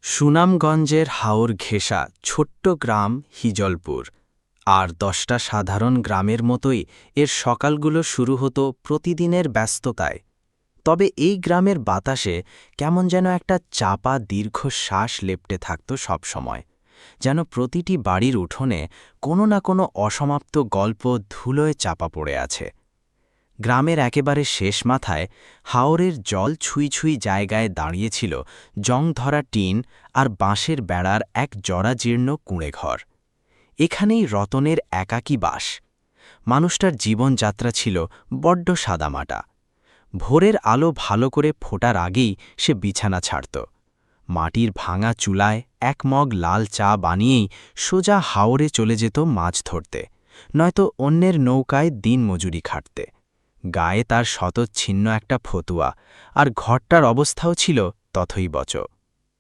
সুনামগঞ্জের হাওর ঘেঁষা ছোট্ট গ্রাম হিজলপুর। আর ১০টা সাধারণ গ্রামের মতোই এর সকালগুলো শুরু হতো প্রতিদিনের ব্যস্ততায়। তবে এই গ্রামের বাতাসে কেমন যেন একটা চাপা দীর্ঘ শ্বাস লেপ্টে থাকত সবসময়, যেন প্রতিটি বাড়ির উঠোনে কোনো না কোনো অসমাপ্ত গল্প ধুলোয় চাপা পড়ে আছে। গ্রামের একেবারে শেষ মাথায় হাওরের জল ছুঁই ছুঁই জায়গায় দাঁড়িয়েছিল জং-ধরা টিন আর বাঁশের বেড়ার এক জরাজীর্ণ কুঁড়েঘর। এখানেই রতনের একাকী বাস। মানুষটার জীবনযাত্রা ছিল বড্ড সাদামাটা। ভোরের আলো ভালো করে ফোটার আগেই সে বিছানা ছাড়ত। মাটির ভাঙা চুলায় এক মগ লাল চা বানিয়েই সোজা হাওরে চলে যেত মাছ ধরতে, নয়তো অন্যের নৌকায় দিনমজুরি খাটতে। গায়ে তার শতচ্ছিন্ন একটা ফতুয়া, আর ঘরটার অবস্থাও ছিল তথৈবচ।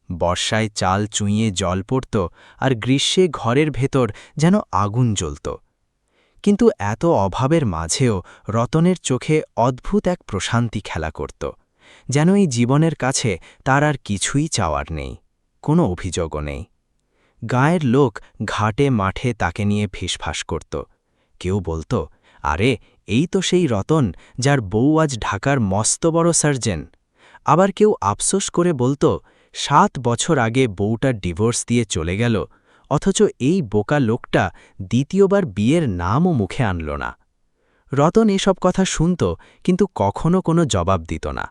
বর্ষায় চাল চুঁইয়ে জল পড়ত, আর গ্রীষ্মে ঘরের ভেতর যেন আগুন জ্বলত। কিন্তু এত অভাবের মাঝেও রতনের চোখে অদ্ভুত এক প্রশান্তি খেলা করত, যেন এই জীবনের কাছে তার আর কিছুই চাওয়ার নেই, কোনো অভিযোগও নেই। গায়ের লোক ঘাটে মাঠে তাকে নিয়ে ফিসফাস করত। কেউ বলত, আরে এই তো সেই রতন যার বউ আজ ঢাকার মস্ত বড় সার্জেন। আবার কেউ আফসোস করে বলত, ৭ বছর আগে বউটা ডিভোর্স দিয়ে চলে গেল, অথচ এই বোকা লোকটা দ্বিতীয়বার বিয়ের নামও মুখে আনল না। রতন এসব কথা শুনত, কিন্তু কখনো কোনো জবাব দিত না।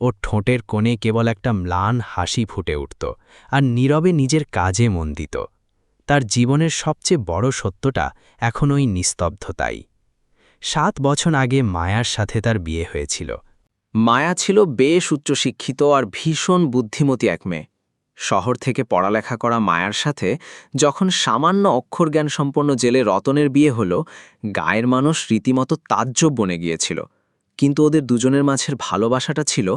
ওর ঠোঁটের কোণে কেবল একটা ম্লান হাসি ফুটে উঠত, আর নীরবে নিজের কাজে মন দিত। তার জীবনের সবচেয়ে বড় সত্যটা এখন ওই নিস্তব্ধতাই। ৭ বছর আগে মায়ার সাথে তার বিয়ে হয়েছিল। মায়া ছিল বেশ উচ্চশিক্ষিত আর ভীষণ বুদ্ধিমতী এক মেয়ে। শহর থেকে পড়ালেখা করা মায়ার সাথে যখন সামান্য অক্ষরজ্ঞান সম্পন্ন জেলে রতনের বিয়ে হল, গায়ের মানুষ রীতিমতো তাজ্জব বনে গিয়েছিল। কিন্তু ওদের দুজনের মাঝের ভালোবাসাটা ছিল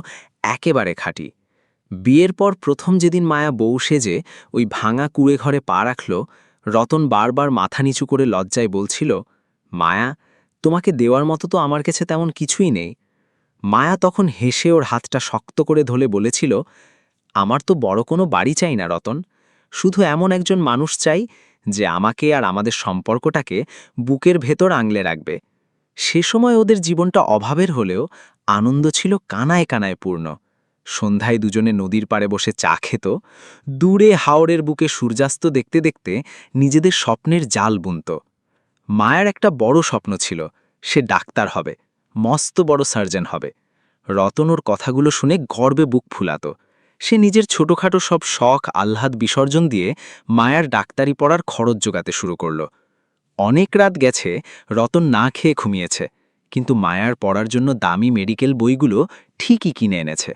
একেবারে খাঁটি। বিয়ের পর প্রথম যেদিন মায়া বউ সেজে ওই ভাঙা কুঁড়ে ঘরে পা রাখল, রতন বারবার মাথা নিচু করে লজ্জায় বলছিল, মায়া, তোমাকে দেওয়ার মতো তো আমার কাছে তেমন কিছুই নেই। মায়া তখন হেসে ওর হাতটা শক্ত করে ধরে বলেছিল, আমার তো বড় কোনো বাড়ি চাই না রতন, শুধু এমন একজন মানুষ চাই যে আমাকে আর আমাদের সম্পর্কটাকে বুকের ভেতর আঙলে রাখবে। সে সময় ওদের জীবনটা অভাবের হলেও আনন্দ ছিল কানায় কানায় পূর্ণ। সন্ধ্যায় দুজনে নদীর পাড়ে বসে চা খেত, দূরে হাওরের বুকে সূর্যাস্ত দেখতে দেখতে নিজেদের স্বপ্নের জাল বুনত। মায়ের একটা বড় স্বপ্ন ছিল, সে ডাক্তার হবে, মস্ত বড় সার্জন হবে। রতন ওর কথাগুলো শুনে গর্বে বুক ফুলাত। সে নিজের ছোটখাটো সব শখ আহ্লাদ বিসর্জন দিয়ে মায়ার ডাক্তারি পড়ার খরচ জোগাতে শুরু করল। অনেক রাত গেছে, রতন না খেয়ে ঘুমিয়েছে, কিন্তু মায়ার পড়ার জন্য দামি মেডিকেল বইগুলো ঠিকই কিনে এনেছে।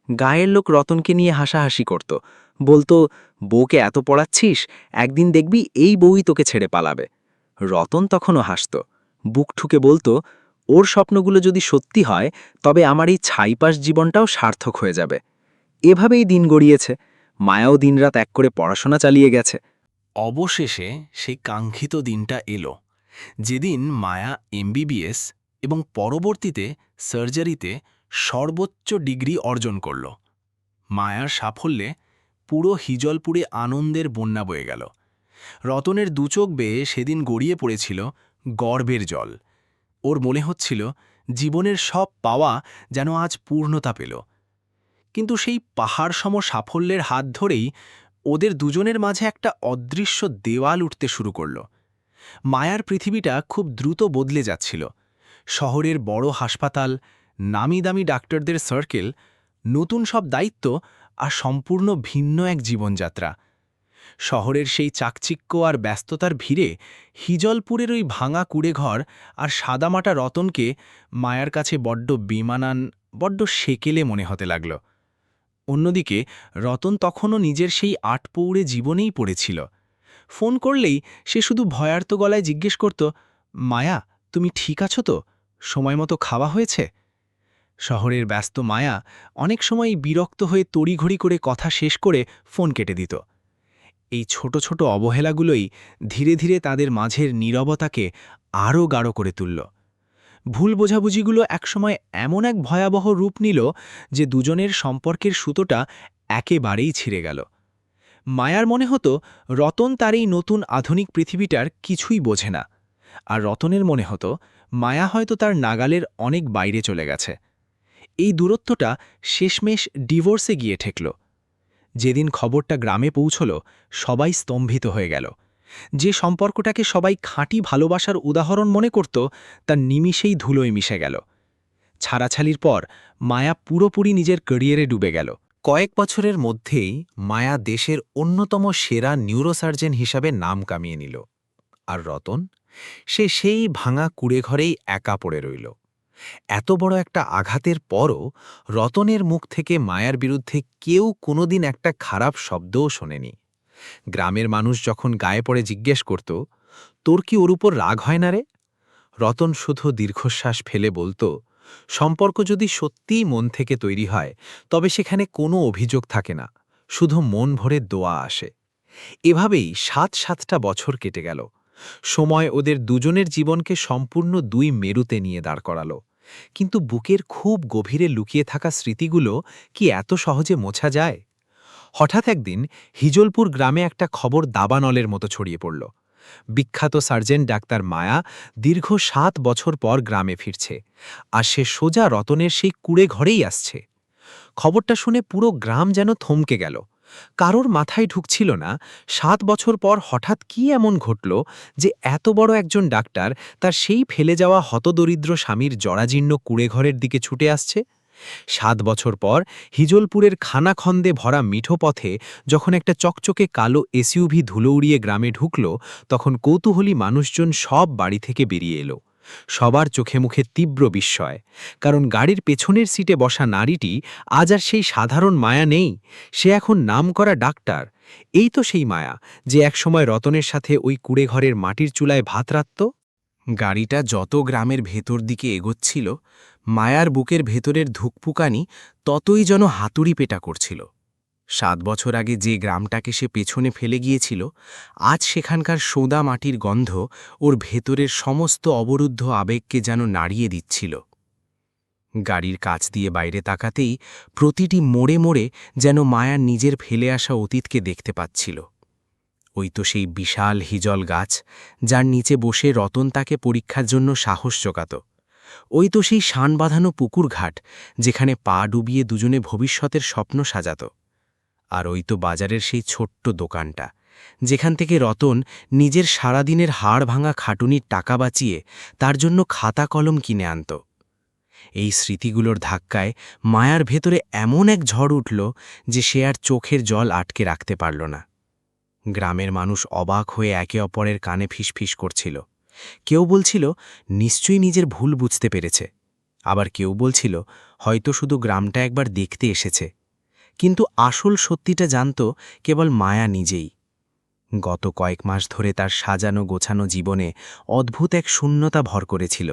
গায়ের লোক রতনকে নিয়ে হাসাহাসি করত, বলতো, বউকে এত পড়াচ্ছিস, একদিন দেখবি এই বউই তোকে ছেড়ে পালাবে। রতন তখনও হাসত, বুক ঠুকে বলতো, ওর স্বপ্নগুলো যদি সত্যি হয়, তবে আমার এই ছাইপাশ জীবনটাও সার্থক হয়ে যাবে। এভাবেই দিন গড়িয়েছে। মায়াও দিনরাত এক করে পড়াশোনা চালিয়ে গেছে। অবশেষে সেই কাঙ্ক্ষিত দিনটা এলো, যেদিন মায়া এমবিবিএস এবং পরবর্তীতে সার্জারিতে সর্বোচ্চ ডিগ্রি অর্জন করল। মায়ার সাফল্যে পুরো হিজলপুরে আনন্দের বন্যা বয়ে গেল। রতনের দুচোখ বেয়ে সেদিন গড়িয়ে পড়েছিল গর্বের জল। ওর মনে হচ্ছিল জীবনের সব পাওয়া যেন আজ পূর্ণতা পেল। কিন্তু সেই পাহাড়সম সাফল্যের হাত ধরেই ওদের দুজনের মাঝে একটা অদৃশ্য দেওয়াল উঠতে শুরু করল। মায়ার পৃথিবীটা খুব দ্রুত বদলে যাচ্ছিল। শহরের বড় হাসপাতাল, নামি দামি ডাক্তারদের সার্কেল, নতুন সব দায়িত্ব আর সম্পূর্ণ ভিন্ন এক জীবনযাত্রা। শহরের সেই চাকচিক্য আর ব্যস্ততার ভিড়ে হিজলপুরের ওই ভাঙা কুঁড়েঘর আর সাদামাটা রতনকে মায়ার কাছে বড্ড বেমানান, বড্ড সেকেলে মনে হতে লাগল। অন্যদিকে রতন তখনও নিজের সেই আটপৌড়ে জীবনেই পড়েছিল। ফোন করলেই সে শুধু ভয়ার্ত গলায় জিজ্ঞেস করত, মায়া, তুমি ঠিক আছো তো? সময় মতো খাওয়া হয়েছে? শহরের ব্যস্ত মায়া অনেক সময় বিরক্ত হয়ে তড়িঘড়ি করে কথা শেষ করে ফোন কেটে দিত। এই ছোট ছোট অবহেলাগুলোই ধীরে ধীরে তাদের মাঝের নীরবতাকে আরও গাঢ় করে তুলল। ভুল বোঝাবুঝিগুলো একসময় এমন এক ভয়াবহ রূপ নিল যে দুজনের সম্পর্কের সুতোটা একেবারেই ছিঁড়ে গেল। মায়ার মনে হতো রতন তার এই নতুন আধুনিক পৃথিবীটার কিছুই বোঝে না, আর রতনের মনে হতো মায়া হয়তো তার নাগালের অনেক বাইরে চলে গেছে। এই দূরত্বটা শেষমেশ ডিভোর্সে গিয়ে ঠেকল। যেদিন খবরটা গ্রামে পৌঁছল, সবাই স্তম্ভিত হয়ে গেল। যে সম্পর্কটাকে সবাই খাঁটি ভালোবাসার উদাহরণ মনে করত, তা নিমিষেই ধুলোয় মিশে গেল। ছাড়াছাড়ির পর মায়া পুরোপুরি নিজের ক্যারিয়ারে ডুবে গেল। কয়েক বছরের মধ্যেই মায়া দেশের অন্যতম সেরা নিউরোসার্জন হিসাবে নাম কামিয়ে নিল। আর রতন, সে সেই ভাঙা কুঁড়েঘরেই একা পড়ে রইল। এত বড় একটা আঘাতের পরও রতনের মুখ থেকে মায়ার বিরুদ্ধে কেউ কোনোদিন একটা খারাপ শব্দও শোনেনি। গ্রামের মানুষ যখন গায়ে পড়ে জিজ্ঞেস করত, তোর কি ওর উপর রাগ হয় না রে? রতন শুধু দীর্ঘশ্বাস ফেলে বলতো, সম্পর্ক যদি সত্যিই মন থেকে তৈরি হয়, তবে সেখানে কোনো অভিযোগ থাকে না, শুধু মন ভরে দোয়া আসে। এভাবেই ৭-৭টা বছর কেটে গেল। সময় ওদের দুজনের জীবনকে সম্পূর্ণ দুই মেরুতে নিয়ে দাঁড় করালো। কিন্তু বুকের খুব গভীরে লুকিয়ে থাকা স্মৃতিগুলো কি এত সহজে মোছা যায়? হঠাৎ একদিন হিজলপুর গ্রামে একটা খবর দাবানলের মতো ছড়িয়ে পড়ল। বিখ্যাত সার্জন ডাক্তার মায়া দীর্ঘ ৭ বছর পর গ্রামে ফিরছে, আর সে সোজা রতনের সেই কুঁড়ে ঘরেই আসছে। খবরটা শুনে পুরো গ্রাম যেন থমকে গেল। কারোর মাথায় ঢুকছিল না ৭ বছর পর হঠাৎ কি এমন ঘটল যে এত বড় একজন ডাক্তার তার সেই ফেলে যাওয়া হতদরিদ্র স্বামীর জরাজীর্ণ কুঁড়েঘরের দিকে ছুটে আসছে। ৭ বছর পর হিজলপুরের খানাখন্দে ভরা মিঠো পথে যখন একটা চকচকে কালো এসইউভি ধুলো উড়িয়ে গ্রামে ঢুকল, তখন কৌতূহলী মানুষজন সব বাড়ি থেকে বেরিয়ে এলো। সবার চোখে মুখে তীব্র বিস্ময়, কারণ গাড়ির পেছনের সিটে বসা নারীটি আজ আর সেই সাধারণ মায়া নেই, সে এখন নামকরা ডাক্তার। এই তো সেই মায়া যে একসময় রতনের সাথে ওই কুঁড়েঘরের মাটির চুলায় ভাত রাঁধত। গাড়িটা যত গ্রামের ভেতর দিকে এগোচ্ছিল, মায়ার বুকের ভেতরের ধুকপুকানি ততই যেন হাতুড়ি পেটা করছিল। ৭ বছর আগে যে গ্রামটাকে সে পেছনে ফেলে গিয়েছিল, আজ সেখানকার সোদা মাটির গন্ধ ওর ভেতরের সমস্ত অবরুদ্ধ আবেগকে যেন নাড়িয়ে দিচ্ছিল। গাড়ির কাছ দিয়ে বাইরে তাকাতেই প্রতিটি মোড়ে মোড়ে যেন মায়ার নিজের ফেলে আসা অতীতকে দেখতে পাচ্ছিল। ওই তো সেই বিশাল হিজল গাছ, যার নিচে বসে রতন তাকে পরীক্ষার জন্য সাহস জোগাত। ওই তো সেই শান বাঁধানো পুকুর ঘাট, যেখানে পা ডুবিয়ে দুজনে ভবিষ্যতের স্বপ্ন সাজাত। আর ওই তো বাজারের সেই ছোট্ট দোকানটা, যেখান থেকে রতন নিজের সারাদিনের হাড় ভাঙা খাটুনির টাকা বাঁচিয়ে তার জন্য খাতা কলম কিনে আনত। এই স্মৃতিগুলোর ধাক্কায় মায়ার ভেতরে এমন এক ঝড় উঠল যে সে আর চোখের জল আটকে রাখতে পারল না। গ্রামের মানুষ অবাক হয়ে একে অপরের কানে ফিসফিস করছিল। কেউ বলছিল নিশ্চয়ই নিজের ভুল বুঝতে পেরেছে, আবার কেউ বলছিল হয়তো শুধু গ্রামটা একবার দেখতে এসেছে। কিন্তু আসল সত্যিটা জানত কেবল মায়া নিজেই। গত কয়েক মাস ধরে তার সাজানো গোছানো জীবনে অদ্ভুত এক শূন্যতা ভর করেছিল।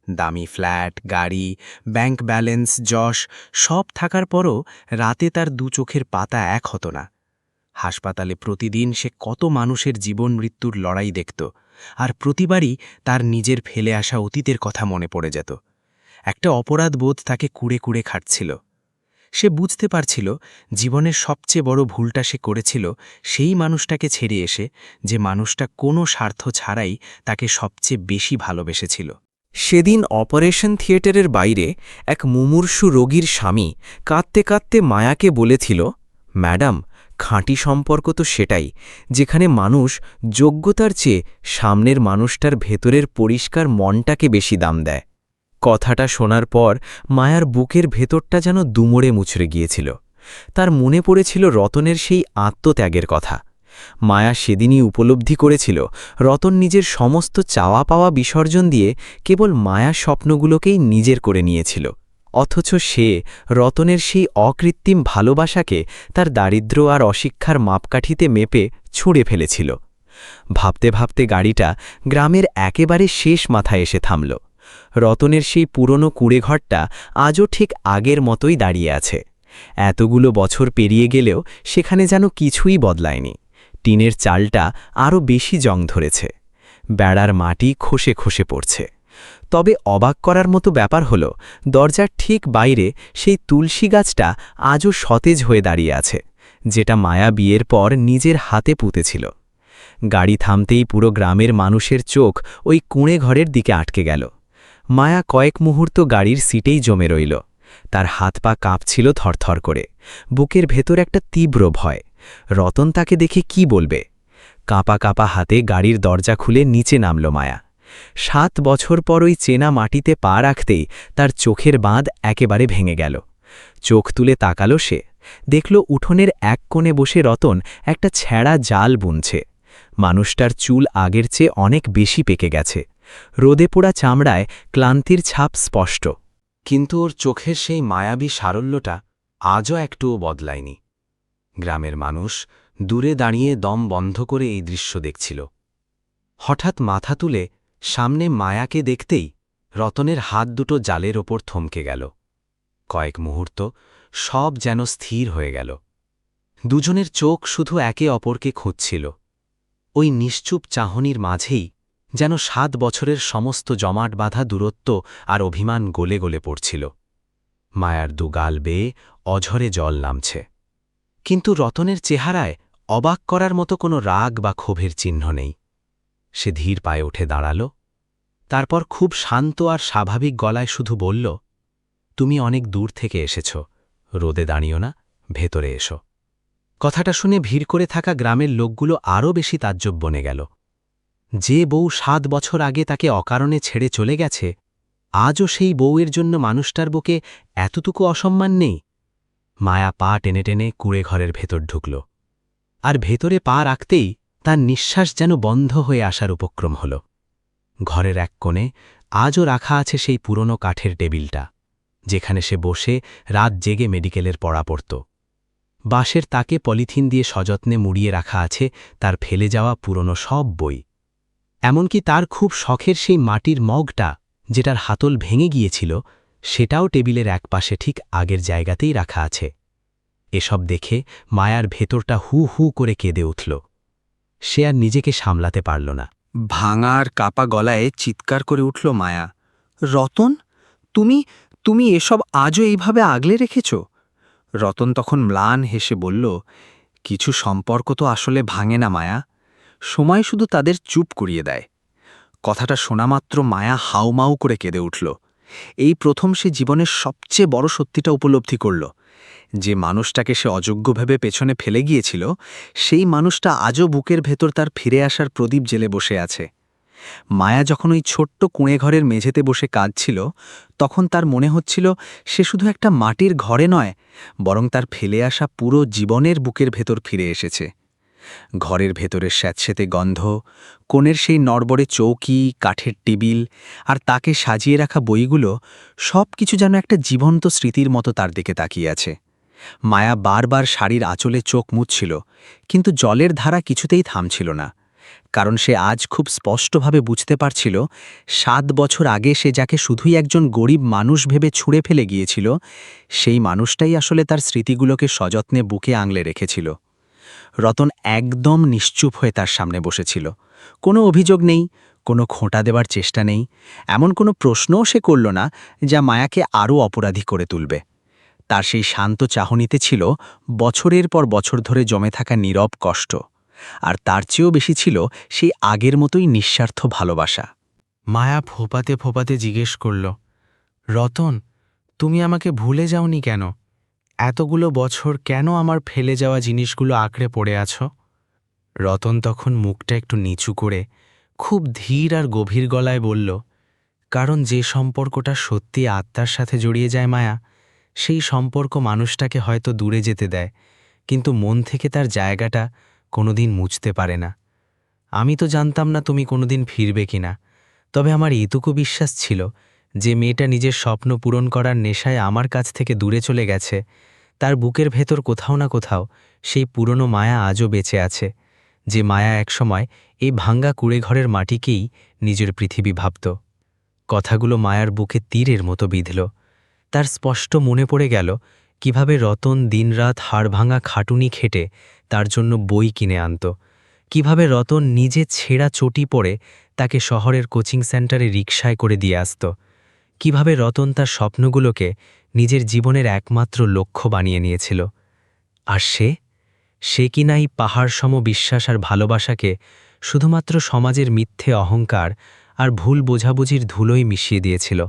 দামি ফ্ল্যাট, গাড়ি, ব্যাংক ব্যালেন্স, যশ সব থাকার পরও রাতে তার দু চোখের পাতা এক হতো না। হাসপাতালে প্রতিদিন সে কত মানুষের জীবন মৃত্যুর লড়াই দেখত, আর প্রতিবারই তার নিজের ফেলে আসা অতীতের কথা মনে পড়ে যেত। একটা অপরাধ বোধ তাকে কুড়ে কুড়ে খাটছিল। সে বুঝতে পারছিল জীবনের সবচেয়ে বড় ভুলটা সে করেছিল সেই মানুষটাকে ছেড়ে এসে, যে মানুষটা কোনো স্বার্থ ছাড়াই তাকে সবচেয়ে বেশি ভালোবেসেছিল। সেদিন অপারেশন থিয়েটারের বাইরে এক মুমূর্ষু রোগীর স্বামী কাঁদতে কাঁদতে মায়াকে বলেছিল, ম্যাডাম, খাঁটি সম্পর্ক তো সেটাই, যেখানে মানুষ যোগ্যতার চেয়ে সামনের মানুষটার ভেতরের পরিষ্কার মনটাকে বেশি দাম দেয়। কথাটা শোনার পর মায়ার বুকের ভেতরটা যেন দুমড়ে মুচড়ে গিয়েছিল। তার মনে পড়েছিল রতনের সেই আত্মত্যাগের কথা। মায়া সেদিনই উপলব্ধি করেছিল রতন নিজের সমস্ত চাওয়া পাওয়া বিসর্জন দিয়ে কেবল মায়ার স্বপ্নগুলোকেই নিজের করে নিয়েছিল। অথচ সে রতনের সেই অকৃত্রিম ভালোবাসাকে তার দারিদ্র্য আর অশিক্ষার মাপকাঠিতে মেপে ছুঁড়ে ফেলেছিল। ভাবতে ভাবতে গাড়িটা গ্রামের একেবারে শেষ মাথায় এসে থামল। রতনের সেই পুরনো কুঁড়েঘরটা আজও ঠিক আগের মতোই দাঁড়িয়ে আছে। এতগুলো বছর পেরিয়ে গেলেও সেখানে যেন কিছুই বদলায়নি। টিনের চালটা আরও বেশি জং ধরেছে, বেড়ার মাটি খসে খসে পড়ছে। তবে অবাক করার মতো ব্যাপার হল, দরজার ঠিক বাইরে সেই তুলসী গাছটা আজও সতেজ হয়ে দাঁড়িয়ে আছে, যেটা মায়া বিয়ের পর নিজের হাতে পুঁতেছিল। গাড়ি থামতেই পুরো গ্রামের মানুষের চোখ ওই কুঁড়ে ঘরের দিকে আটকে গেল। মায়া কয়েক মুহূর্ত গাড়ির সিটেই জমে রইল। তার হাত পা কাঁপছিল থরথর করে, বুকের ভেতর একটা তীব্র ভয়। রতন তাকে দেখে কি বলবে? কাঁপা কাঁপা হাতে গাড়ির দরজা খুলে নিচে নামল মায়া। 7 বছর পর ওই চেনা মাটিতে পা রাখতেই তার চোখের বাঁধ একেবারে ভেঙে গেল। চোখ তুলে তাকালো সে, দেখল উঠোনের এক কোণে বসে রতন একটা ছেঁড়া জাল বুনছে। মানুষটার চুল আগের চেয়ে অনেক বেশি পেকে গেছে, রোদে পোড়া চামড়ায় ক্লান্তির ছাপ স্পষ্ট। কিন্তু ওর চোখের সেই মায়াবী সারল্যটা আজও একটুও বদলায়নি। গ্রামের মানুষ দূরে দাঁড়িয়ে দম বন্ধ করে এই দৃশ্য দেখছিল। হঠাৎ মাথা তুলে সামনে মায়াকে দেখতেই রতনের হাত দুটো জালের ওপর থমকে গেল। কয়েক মুহূর্ত সব যেন স্থির হয়ে গেল। দুজনের চোখ শুধু একে অপরকে খুঁজছিল। ওই নিশ্চুপ চাহনির মাঝেই যেন 7 বছরের সমস্ত জমাট বাঁধা দূরত্ব আর অভিমান গলে গলে পড়ছিল। মায়ার দুগাল বেয়ে অঝরে জল নামছে, কিন্তু রতনের চেহারায় অবাক করার মতো কোনো রাগ বা ক্ষোভের চিহ্ন নেই। সে ধীর পায়ে উঠে দাঁড়াল, তারপর খুব শান্ত আর স্বাভাবিক গলায় শুধু বলল, তুমি অনেক দূর থেকে এসেছ, রোদে দাঁড়িও না, ভেতরে এসো। কথাটা শুনে ভিড় করে থাকা গ্রামের লোকগুলো আরও বেশি তাজ্জব বনে গেল। যে বউ 7 বছর আগে তাকে অকারণে ছেড়ে চলে গেছে, আজও সেই বউয়ের জন্য মানুষটার বুকে এতটুকু অসম্মান নেই। মায়া পা টেনে টেনে কুঁড়ে ঘরের ভেতর ঢুকল, আর ভেতরে পা রাখতেই তার নিঃশ্বাস যেন বন্ধ হয়ে আসার উপক্রম হল। ঘরের এক কোণে আজও রাখা আছে সেই পুরনো কাঠের টেবিলটা, যেখানে সে বসে রাত জেগে মেডিকেলের পড়া পড়ত। বাঁশের তাকে পলিথিন দিয়ে সযত্নে মুড়িয়ে রাখা আছে তার ফেলে যাওয়া পুরনো সব বই। এমনকি তার খুব শখের সেই মাটির মগটা, যেটার হাতল ভেঙে গিয়েছিল, সেটাও টেবিলের একপাশে ঠিক আগের জায়গাতেই রাখা আছে। এসব দেখে মায়ার ভেতরটা হু হু করে কেঁদে উঠল। সে আর নিজেকে সামলাতে পারল না। ভাঙার কাপা গলায় চিৎকার করে উঠল মায়া, রতন, তুমি তুমি এসব আজও এইভাবে আগলে রেখেছ? রতন তখন ম্লান হেসে বলল, কিছু সম্পর্ক তো আসলে ভাঙে না মায়া, সময় শুধু তাদের চুপ করিয়ে দেয়। কথাটা শোনামাত্র মায়া হাউমাউ করে কেঁদে উঠল। এই প্রথম সে জীবনের সবচেয়ে বড় সত্যিটা উপলব্ধি করল। যে মানুষটাকে সে অযোগ্য ভেবে পেছনে ফেলে গিয়েছিল, সেই মানুষটা আজও বুকের ভেতর তার ফিরে আসার প্রদীপ জেলে বসে আছে। মায়া যখন ওই ছোট্ট কুঁড়ে ঘরের মেঝেতে বসে কাঁদছিল, তখন তার মনে হচ্ছিল সে শুধু একটা মাটির ঘরে নয়, বরং তার ফেলে আসা পুরো জীবনের বুকের ভেতর ফিরে এসেছে। ঘরের ভেতরের স্যাঁতস্যাঁতে গন্ধ, কোণের সেই নড়বড়ে চৌকি, কাঠের টেবিল আর তাকে সাজিয়ে রাখা বইগুলো, সব কিছু যেন একটা জীবন্ত স্মৃতির মতো তার দিকে তাকিয়ে আছে। মায়া বারবার শাড়ির আঁচলে চোখ মুছছিল, কিন্তু জলের ধারা কিছুতেই থামছিল না। কারণ সে আজ খুব স্পষ্টভাবে বুঝতে পারছিল, 7 বছর আগে সে যাকে শুধুই একজন গরিব মানুষ ভেবে ছুঁড়ে ফেলে গিয়েছিল, সেই মানুষটাই আসলে তার স্মৃতিগুলোকে সযত্নে বুকে আঙলে রেখেছিল। রতন একদম নিশ্চুপ হয়ে তার সামনে বসেছিল। কোনো অভিযোগ নেই, কোনো খোঁটা দেবার চেষ্টা নেই, এমন কোনো প্রশ্নও সে করল না যা মায়াকে আরও অপরাধী করে তুলবে। তার সেই শান্ত চাহনিতে ছিল বছরের পর বছর ধরে জমে থাকা নীরব কষ্ট, আর তার চেয়েও বেশি ছিল সেই আগের মতোই নিঃস্বার্থ ভালোবাসা। মায়া ফোপাতে ফোপাতে জিজ্ঞেস করল, রতন, তুমি আমাকে ভুলে যাওনি কেন? এতগুলো বছর কেন আমার ফেলে যাওয়া জিনিসগুলো আঁকড়ে পড়ে আছো? রতন তখন মুখটা একটু নিচু করে খুব ধীর আর গভীর গলায় বলল, কারণ যে সম্পর্কটা সত্যি আত্মার সাথে জড়িয়ে যায় মায়া, সেই সম্পর্ক মানুষটাকে হয়তো দূরে যেতে দেয়, কিন্তু মন থেকে তার জায়গাটা কোনোদিন মুছতে পারে না। আমি তো জানতাম না তুমি কোনোদিন ফিরবে কিনা, তবে আমার এটুকু বিশ্বাস ছিল যে মেয়েটা নিজের স্বপ্ন পূরণ করার নেশায় আমার কাছ থেকে দূরে চলে গেছে, তার বুকের ভেতর কোথাও না কোথাও সেই পুরনো মায়া আজও বেঁচে আছে, যে মায়া একসময় এই ভাঙ্গা কুঁড়েঘরের মাটিকেই নিজের পৃথিবী ভাবত। কথাগুলো মায়ার বুকে তীরের মতো বিঁধল। তার স্পষ্ট মনে পড়ে গেল কিভাবে রতন দিনরাত হাড়ভাঙা খাটুনি খেটে তার জন্য বই কিনে আনত, কিভাবে রতন নিজে ছেঁড়া চটি পরে তাকে শহরের কোচিং সেন্টারে রিকশায় করে দিয়ে আসত, কিভাবে রতন তার স্বপ্নগুলোকে নিজের জীবনের একমাত্র লক্ষ্য বানিয়ে নিয়েছিল। আর সে কিনা এই পাহাড়সম বিশ্বাস আর ভালোবাসাকে শুধুমাত্র সমাজের মিথ্যে অহংকার আর ভুল বোঝাবুঝির ধুলোই মিশিয়ে দিয়েছিল।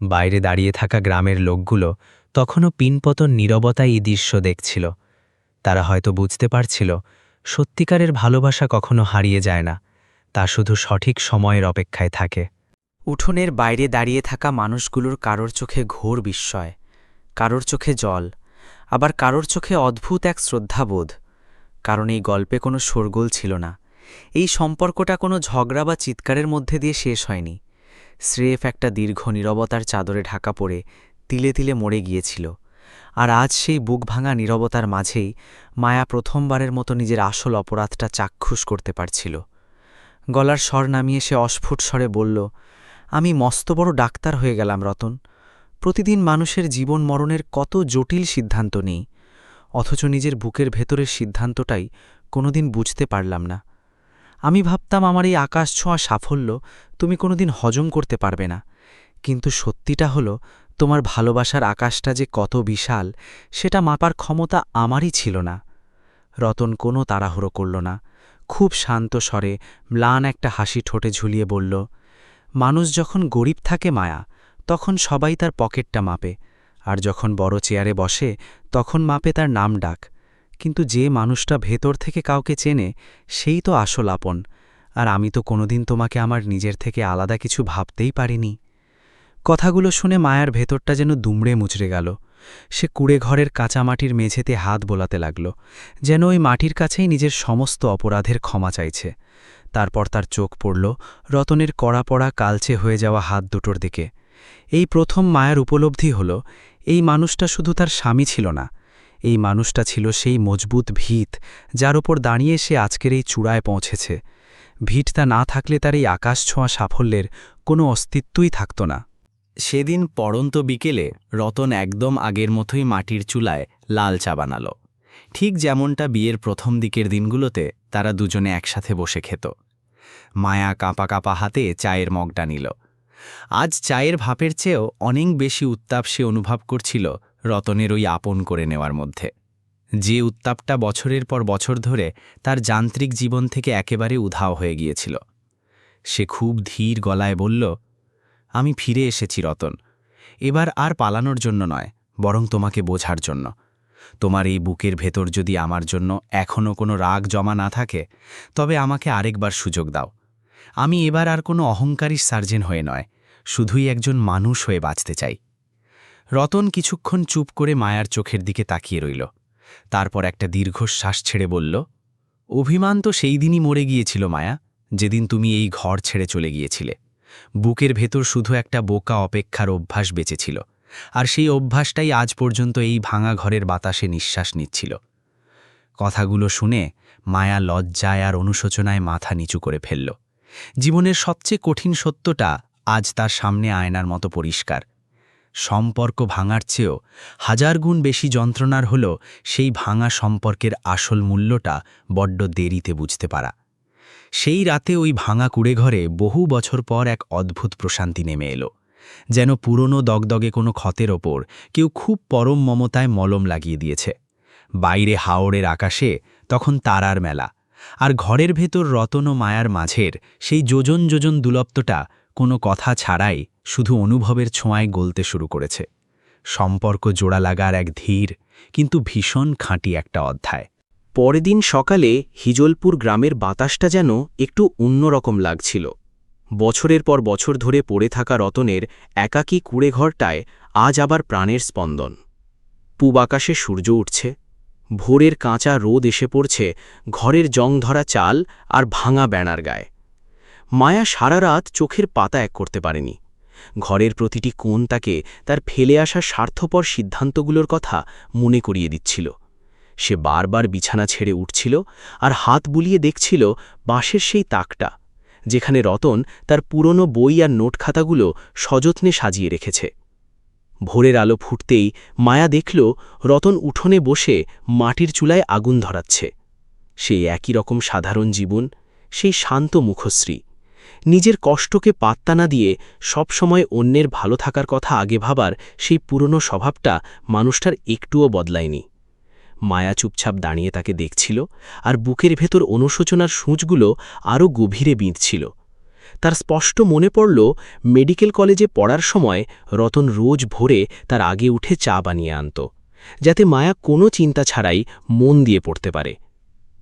বাইরে দাঁড়িয়ে থাকা গ্রামের লোকগুলো তখনও পিনপতন নীরবতায় এই দৃশ্য দেখছিল। তারা হয়তো বুঝতে পারছিল সত্যিকারের ভালোবাসা কখনো হারিয়ে যায় না, তা শুধু সঠিক সময়ের অপেক্ষায় থাকে। উঠোনের বাইরে দাঁড়িয়ে থাকা মানুষগুলোর কারোর চোখে ঘোর বিস্ময়, কারোর চোখে জল, আবার কারোর চোখে অদ্ভুত এক শ্রদ্ধাবোধ। কারণ এই গল্পে কোনো শোরগোল ছিল না, এই সম্পর্কটা কোনো ঝগড়া বা চিৎকারের মধ্যে দিয়ে শেষ হয়নি। স্রেফ একটা দীর্ঘ নীরবতার চাদরে ঢাকা পড়ে তিলে তিলে মরে গিয়েছিল। আর আজ সেই বুক ভাঙা নীরবতার মাঝেই মায়া প্রথমবারের মতো নিজের আসল অপরাধটা চাক্ষুষ করতে পারছিল। গলার স্বর নামিয়ে সে অস্ফুট স্বরে বলল, আমি মস্ত বড় ডাক্তার হয়ে গেলাম রতন। প্রতিদিন মানুষের জীবন মরণের কত জটিল সিদ্ধান্ত নেই, অথচ নিজের বুকের ভেতরের সিদ্ধান্তটাই কোনোদিন বুঝতে পারলাম না। আমি ভাবতাম আমার এই আকাশ ছোঁয়া সাফল্য তুমি কোনোদিন হজম করতে পারবে না, কিন্তু সত্যিটা হলো তোমার ভালোবাসার আকাশটা যে কত বিশাল সেটা মাপার ক্ষমতা আমারই ছিল না। রতন কোনো তাড়াহুড়ো করল না, খুব শান্ত স্বরে ম্লান একটা হাসি ঠোঁটে ঝুলিয়ে বলল, মানুষ যখন গরিব থাকে মায়া, তখন সবাই তার পকেটটা মাপে, আর যখন বড় চেয়ারে বসে তখন মাপে তার নাম ডাক। কিন্তু যে মানুষটা ভেতর থেকে কাউকে চেনে সেই তো আসল আপন, আর আমি তো কোনোদিন তোমাকে আমার নিজের থেকে আলাদা কিছু ভাবতেই পারিনি। কথাগুলো শুনে মায়ার ভেতরটা যেন দুমড়ে মুচড়ে গেল। সে কুড়ে ঘরের কাঁচা মাটির মেঝেতে হাত বোলাতে লাগল, যেন ওই মাটির কাছেই নিজের সমস্ত অপরাধের ক্ষমা চাইছে। তারপর তার চোখ পড়ল রতনের কড়া পড়া কালচে হয়ে যাওয়া হাত দুটোর দিকে। এই প্রথম মায়ার উপলব্ধি হল, এই মানুষটা শুধু তার স্বামী ছিল না, এই মানুষটা ছিল সেই মজবুত ভিত যার ওপর দাঁড়িয়ে সে আজকের এই চূড়ায় পৌঁছেছে। ভিটটা না থাকলে তার এই আকাশ ছোঁয়া সাফল্যের কোনো অস্তিত্বই থাকত না। সেদিন পড়ন্ত বিকেলে রতন একদম আগের মতোই মাটির চুলায় লাল চা বানাল, ঠিক যেমনটা বিয়ের প্রথম দিকের দিনগুলোতে তারা দুজনে একসাথে বসে খেত। মায়া কাঁপা কাঁপা হাতে চায়ের মগটা নিল। আজ চায়ের ভাপের চেয়েও অনেক বেশি উত্তাপ সে অনুভব করছিল রতনের ওই আপন করে নেওয়ার মধ্যে, যে উত্তাপটা বছরের পর বছর ধরে তার যান্ত্রিক জীবন থেকে একেবারে উধাও হয়ে গিয়েছিল। সে খুব ধীর গলায় বলল, আমি ফিরে এসেছি রতন, এবার আর পালানোর জন্য নয়, বরং তোমাকে বোঝার জন্য। তোমার এই বুকের ভেতর যদি আমার জন্য এখনও কোনো রাগ জমা না থাকে, তবে আমাকে আরেকবার সুযোগ দাও। আমি এবার আর কোনো অহংকারী সার্জেন হয়ে নয়, শুধুই একজন মানুষ হয়ে বাঁচতে চাই। রতন কিছুক্ষণ চুপ করে মায়ার চোখের দিকে তাকিয়ে রইল, তারপর একটা দীর্ঘশ্বাস ছেড়ে বলল, অভিমান তো সেই দিনই মরে গিয়েছিল মায়া, যেদিন তুমি এই ঘর ছেড়ে চলে গিয়েছিলে। বুকের ভেতর শুধু একটা বোকা অপেক্ষার অভ্যাস বেঁচেছিল, আর সেই অভ্যাসটাই আজ পর্যন্ত এই ভাঙা ঘরের বাতাসে নিঃশ্বাস নিচ্ছিল। কথাগুলো শুনে মায়া লজ্জায় আর অনুশোচনায় মাথা নিচু করে ফেলল। জীবনের সবচেয়ে কঠিন সত্যটা আজ তার সামনে আয়নার মতো পরিষ্কার। সম্পর্ক ভাঙার চেয়েও হাজার গুণ বেশি যন্ত্রণার হল সেই ভাঙা সম্পর্কের আসল মূল্যটা বড্ড দেরিতে বুঝতে পারা। সেই রাতে ওই ভাঙা কুড়েঘরে বহু বছর পর এক অদ্ভুত প্রশান্তি নেমে এলো, যেন পুরনো দগদগে কোনো ক্ষতের ওপর কেউ খুব পরম মমতায় মলম লাগিয়ে দিয়েছে। বাইরে হাওড়ের আকাশে তখন তারার মেলা, আর ঘরের ভেতর রতন ও মায়ার মাঝের সেই যোজন যোজন দুলপ্তটা কোনো কথা ছাড়াই শুধু অনুভবের ছোঁয়ায় গলতে শুরু করেছে। সম্পর্ক জোড়া লাগার এক ধীর কিন্তু ভীষণ খাঁটি একটা অধ্যায়। পরের দিন সকালে হিজলপুর গ্রামের বাতাসটা যেন একটু অন্যরকম লাগছিল। বছরের পর বছর ধরে পড়ে থাকা রতনের একাকী কুড়েঘরটায় আজ আবার প্রাণের স্পন্দন। পূব আকাশে সূর্য উঠছে, ভোরের কাঁচা রোদ এসে পড়ছে ঘরের জংধরা চাল আর ভাঙা ব্যানার গায়ে। মায়া সারা রাত চোখের পাতা এক করতে পারেনি। ঘরের প্রতিটি কোণ তাকে তার ফেলে আসা স্বার্থপর সিদ্ধান্তগুলোর কথা মনে করিয়ে দিচ্ছিল। সে বারবার বিছানা ছেড়ে উঠছিল আর হাত বুলিয়ে দেখছিল বাঁশের সেই তাকটা, যেখানে রতন তার পুরনো বই আর নোটখাতাগুলো সযত্নে সাজিয়ে রেখেছে। ভোরের আলো ফুটতেই মায়া দেখল রতন উঠোনে বসে মাটির চুলায় আগুন ধরাচ্ছে। সেই একই রকম সাধারণ জীবন, সেই শান্ত মুখশ্রী, নিজের কষ্টকে পাত্তা না দিয়ে সবসময় অন্যের ভালো থাকার কথা আগে ভাবার সেই পুরনো স্বভাবটা মানুষটার একটুও বদলায়নি। মায়া চুপচাপ দাঁড়িয়ে তাকে দেখছিল, আর বুকের ভেতর অনুশোচনার সূঁচগুলো আরও গভীরে বিঁধছিল। তার স্পষ্ট মনে পড়ল মেডিকেল কলেজে পড়ার সময় রতন রোজ ভোরে তার আগে উঠে চা বানিয়ে আনত, যাতে মায়া কোনো চিন্তা ছাড়াই মন দিয়ে পড়তে পারে।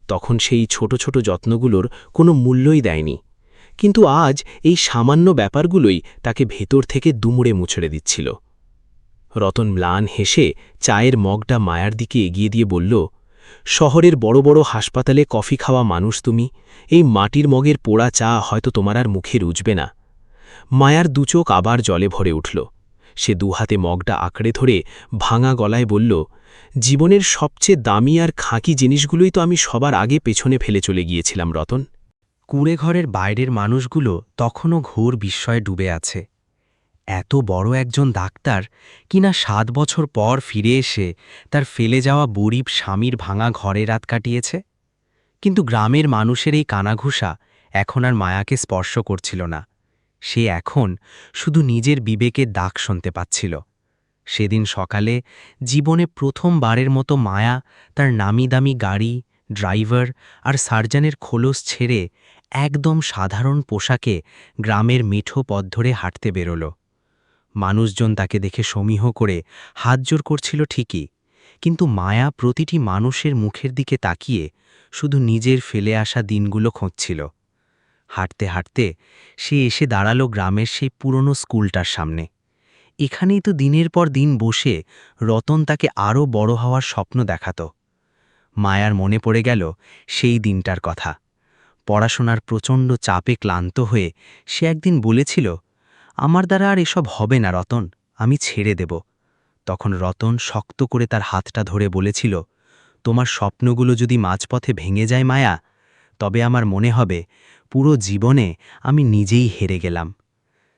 তখন সেই ছোট ছোট যত্নগুলোর কোনো মূল্যই দেয়নি, কিন্তু আজ এই সামান্য ব্যাপারগুলোই তাকে ভেতর থেকে দুমড়ে মুছড়ে দিচ্ছিল। রতন ম্লান হেসে চায়ের মগটা মায়ার দিকে এগিয়ে দিয়ে বলল, শহরের বড় বড় হাসপাতালে কফি খাওয়া মানুষ তুমি, এই মাটির মগের পোড়া চা হয়তো তোমার আর মুখে রুজবে না। মায়ার দুচোখ আবার জলে ভরে উঠল। সে দুহাতে মগটা আঁকড়ে ধরে ভাঙা গলায় বলল, জীবনের সবচেয়ে দামি আর খাঁকি জিনিসগুলোই তো আমি সবার আগে পেছনে ফেলে চলে গিয়েছিলাম রতন। কুঁড়েঘরের বাইরের মানুষগুলো তখনও ঘোর বিস্ময়ে ডুবে আছে। এত বড় একজন ডাক্তার কিনা 7 বছর পর ফিরে এসে তার ফেলে যাওয়া গরিব স্বামীর ভাঙা ঘরে রাত কাটিয়েছে। কিন্তু গ্রামের মানুষের এই কানাঘুষা এখন আর মায়াকে স্পর্শ করছিল না। সে এখন শুধু নিজের বিবেকের ডাক শুনতে পাচ্ছিল। সেদিন সকালে জীবনে প্রথমবারের মতো মায়া তার নামিদামি গাড়ি, ড্রাইভার আর সার্জনের খোলস ছেড়ে একদম সাধারণ পোশাকে গ্রামের মিঠো পথ ধরে হাঁটতে বেরোল। মানুষজন তাকে দেখে সমীহ করে হাতজোড় করছিল ঠিকই, কিন্তু মায়া প্রতিটি মানুষের মুখের দিকে তাকিয়ে শুধু নিজের ফেলে আসা দিনগুলো খুঁজছিল। হাঁটতে হাঁটতে সে এসে দাঁড়ালো গ্রামের সেই পুরনো স্কুলটার সামনে। এখানেই তো দিনের পর দিন বসে রতন তাকে আরও বড় হওয়ার স্বপ্ন দেখাত। মায়ার মনে পড়ে গেল সেই দিনটার কথা। পড়াশোনার প্রচণ্ড চাপে ক্লান্ত হয়ে সে একদিন বলেছিল, আমার দ্বারা আর এসব হবে না রতন, আমি ছেড়ে দেব। তখন রতন শক্ত করে তার হাতটা ধরে বলেছিল, তোমার স্বপ্নগুলো যদি মাঝপথে ভেঙে যায় মায়া, তবে আমার মনে হবে পুরো জীবনে আমি নিজেই হেরে গেলাম।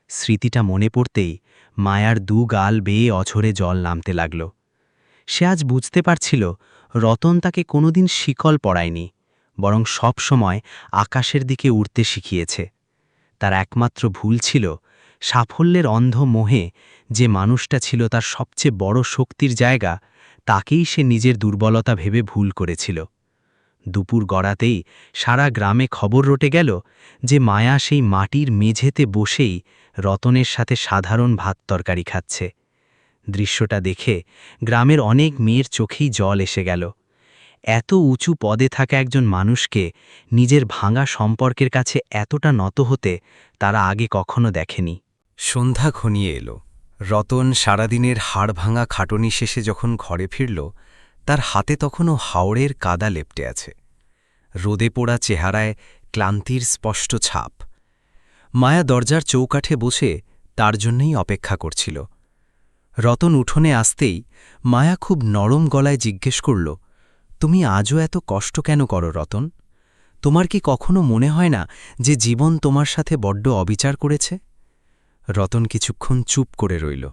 স্মৃতিটা মনে পড়তেই মায়ার দু গাল বেয়ে অঝরে জল নামতে লাগল। সে আজ বুঝতে পারছিল রতন তাকে কোনোদিন শিকল পরায়নি, বরং সব সময় আকাশের দিকে উড়তে শিখিয়েছে। তার একমাত্র ভুল ছিল সাফল্যের অন্ধ মোহে যে মানুষটা ছিল তার সবচেয়ে বড় শক্তির জায়গা, তাকেই সে নিজের দুর্বলতা ভেবে ভুল করেছিল। দুপুর গড়াতেই সারা গ্রামে খবর রটে গেল যে মায়া সেই মাটির মেঝেতে বসেই রতনের সাথে সাধারণ ভাত তরকারি খাচ্ছে। দৃশ্যটা দেখে গ্রামের অনেক মেয়ের চোখেই জল এসে গেল। এত উঁচু পদে থাকা একজন মানুষকে নিজের ভাঙা সম্পর্কের কাছে এতটা নত হতে তারা আগে কখনো দেখেনি। সন্ধ্যা ঘনিয়ে এলো। রতন সারাদিনের হাড়ভাঙা খাটনি শেষে যখন ঘরে ফিরল, তার হাতে তখনও হাওড়ের কাদা লেপটে আছে। রোদে পোড়া চেহারায় ক্লান্তির স্পষ্ট ছাপ। মায়া দরজার চৌকাঠে বসে তার জন্যই অপেক্ষা করছিল। রতন উঠোনে আসতেই মায়া খুব নরম গলায় জিজ্ঞেস করল, তুমি আজও এত কষ্ট কেন করো রতন? তোমার কি কখনো মনে হয় না যে জীবন তোমার সাথে বড্ড অবিচার করেছে? রতন কিছুক্ষণ চুপ করে রইল।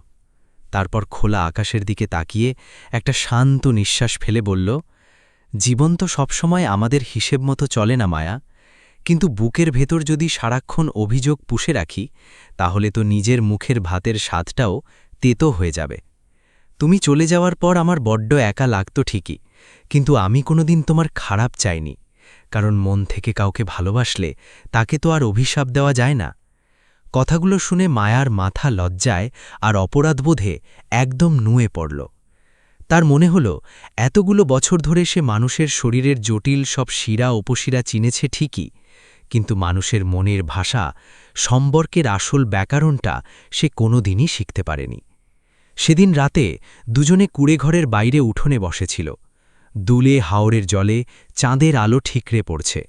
তারপর খোলা আকাশের দিকে তাকিয়ে একটা শান্ত নিঃশ্বাস ফেলে বলল, জীবন তো সবসময় আমাদের হিসেব মতো চলে না মায়া, কিন্তু বুকের ভেতর যদি সারাক্ষণ অভিযোগ পুষে রাখি, তাহলে তো নিজের মুখের ভাতের স্বাদটাও তেতো হয়ে যাবে। তুমি চলে যাওয়ার পর আমার বড্ড একা লাগত ঠিকই, কিন্তু আমি কোনোদিন তোমার খারাপ চাইনি, কারণ মন থেকে কাউকে ভালোবাসলে তাকে তো আর অভিশাপ দেওয়া যায় না। কথাগুলো শুনে মায়ার মাথা লজ্জায় আর অপরাধবোধে একদম নুয়ে পড়ল। তার মনে হল এতগুলো বছর ধরে সে মানুষের শরীরের জটিল সব শিরা উপশিরা চিনেছে ঠিকই, কিন্তু মানুষের মনের ভাষা, সম্পর্কের আসল ব্যাকরণটা সে কোনোদিনই শিখতে পারেনি। সেদিন রাতে দুজনে কুঁড়েঘরের বাইরে উঠোনে বসেছিল। দুলে হাওরের জলে চাঁদের আলো ঠিকরে পড়ছে।